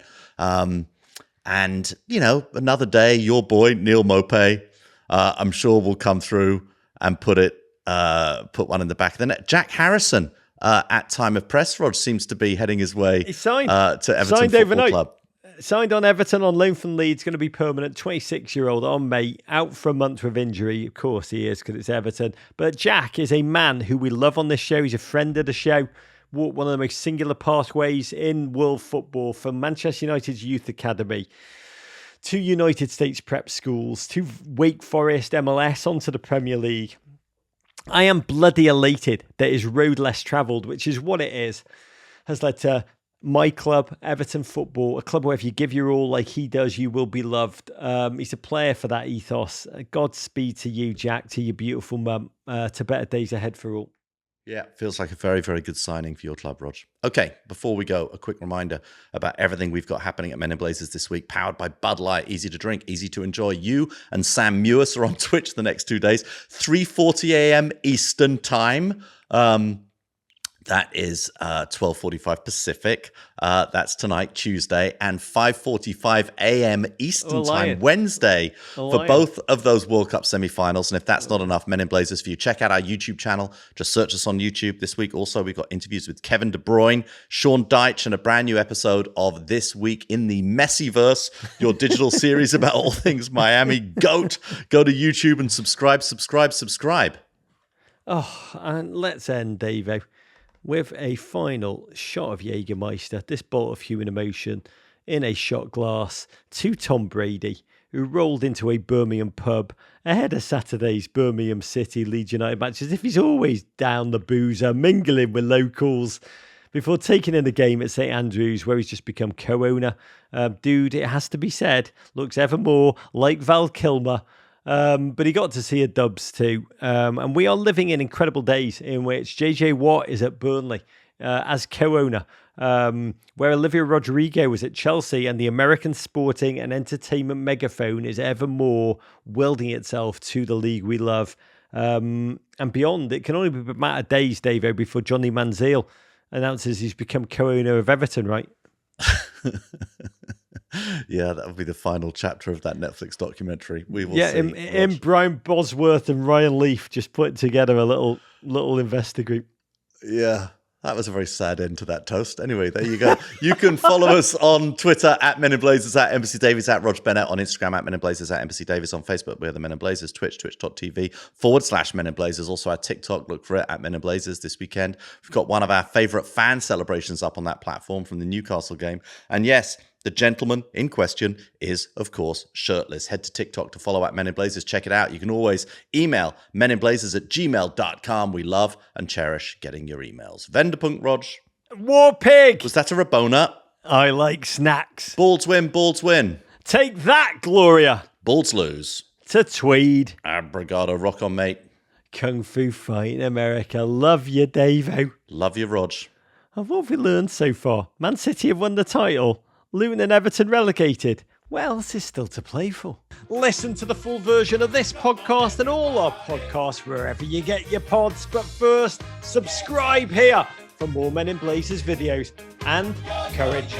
And you know, another day, your boy Neil Maupay, I'm sure will come through and put one in the back of the net. Jack Harrison at time of press, Rod, seems to be heading his way He signed. to Everton Signed Football overnight. Club. signed on Everton on loan from Leeds, going to be permanent, 26-year-old on mate, out for a month with injury. Of course he is, because it's Everton. But Jack is a man who we love on this show. He's a friend of the show. Walked one of the most singular pathways in world football, from Manchester United's youth academy to United States prep schools, to Wake Forest, MLS, onto the Premier League. I am bloody elated that his road less travelled, which is what it is, has led to my club, Everton Football, a club where if you give your all like he does, you will be loved. He's a player for that ethos. Godspeed to you, Jack, to your beautiful mum, to better days ahead for all. Yeah, feels like a very, very good signing for your club, Rog. Okay, before we go, a quick reminder about everything we've got happening at Men in Blazers this week, powered by Bud Light, easy to drink, easy to enjoy. You and Sam Mewis are on Twitch the next 2 days, 3:40 a.m. Eastern time. That is 12:45 Pacific. That's tonight, Tuesday, and 5:45 a.m. Eastern time, Wednesday, for both of those World Cup semi-finals. And if that's not enough Men in Blazers for you, check out our YouTube channel. Just search us on YouTube this week. Also, we've got interviews with Kevin De Bruyne, Sean Dyche, and a brand new episode of This Week in the Messyverse, your digital series about all things Miami GOAT. Go to YouTube and subscribe. Oh, and let's end, Davo, with a final shot of Jägermeister, this bolt of human emotion in a shot glass to Tom Brady, who rolled into a Birmingham pub ahead of Saturday's Birmingham City Leeds United match, as if he's always down the boozer, mingling with locals, before taking in the game at St Andrews, where he's just become co-owner. Dude, it has to be said, looks ever more like Val Kilmer. But he got to see a Dubs too. And we are living in incredible days in which JJ Watt is at Burnley as co-owner, where Olivia Rodrigo was at Chelsea, and the American sporting and entertainment megaphone is ever more welding itself to the league we love. And beyond, it can only be a matter of days, Davo, before Johnny Manziel announces he's become co-owner of Everton, right? Yeah, that will be the final chapter of that Netflix documentary. We will see. In Brian Bosworth and Ryan Leaf just put together a little investor group. Yeah, that was a very sad end to that toast. Anyway, there you go. You can follow us on Twitter at Men in Blazers, at Embassy Davies, at Rog Bennett, on Instagram at Men in Blazers, at Embassy Davies, on Facebook. We're the Men in Blazers, twitch.tv/Men in Blazers. Also our TikTok, look for it at Men in Blazers this weekend. We've got one of our favorite fan celebrations up on that platform from the Newcastle game. And yes, the gentleman in question is, of course, shirtless. Head to TikTok to follow at Men in Blazers. Check it out. You can always email meninblazers@gmail.com. We love and cherish getting your emails. Venderpunk, Rog. War Pig. Was that a Rabona? I like snacks. Balls win. Take that, Gloria. Balls lose. To Tweed. Abrigado, rock on, mate. Kung Fu Fight in America. Love you, Davo. Love you, Rog. And what have we learned so far? Man City have won the title. Luton and Everton relegated. What else is still to play for? Listen to the full version of this podcast and all our podcasts wherever you get your pods. But first, subscribe here for more Men in Blazers videos and courage.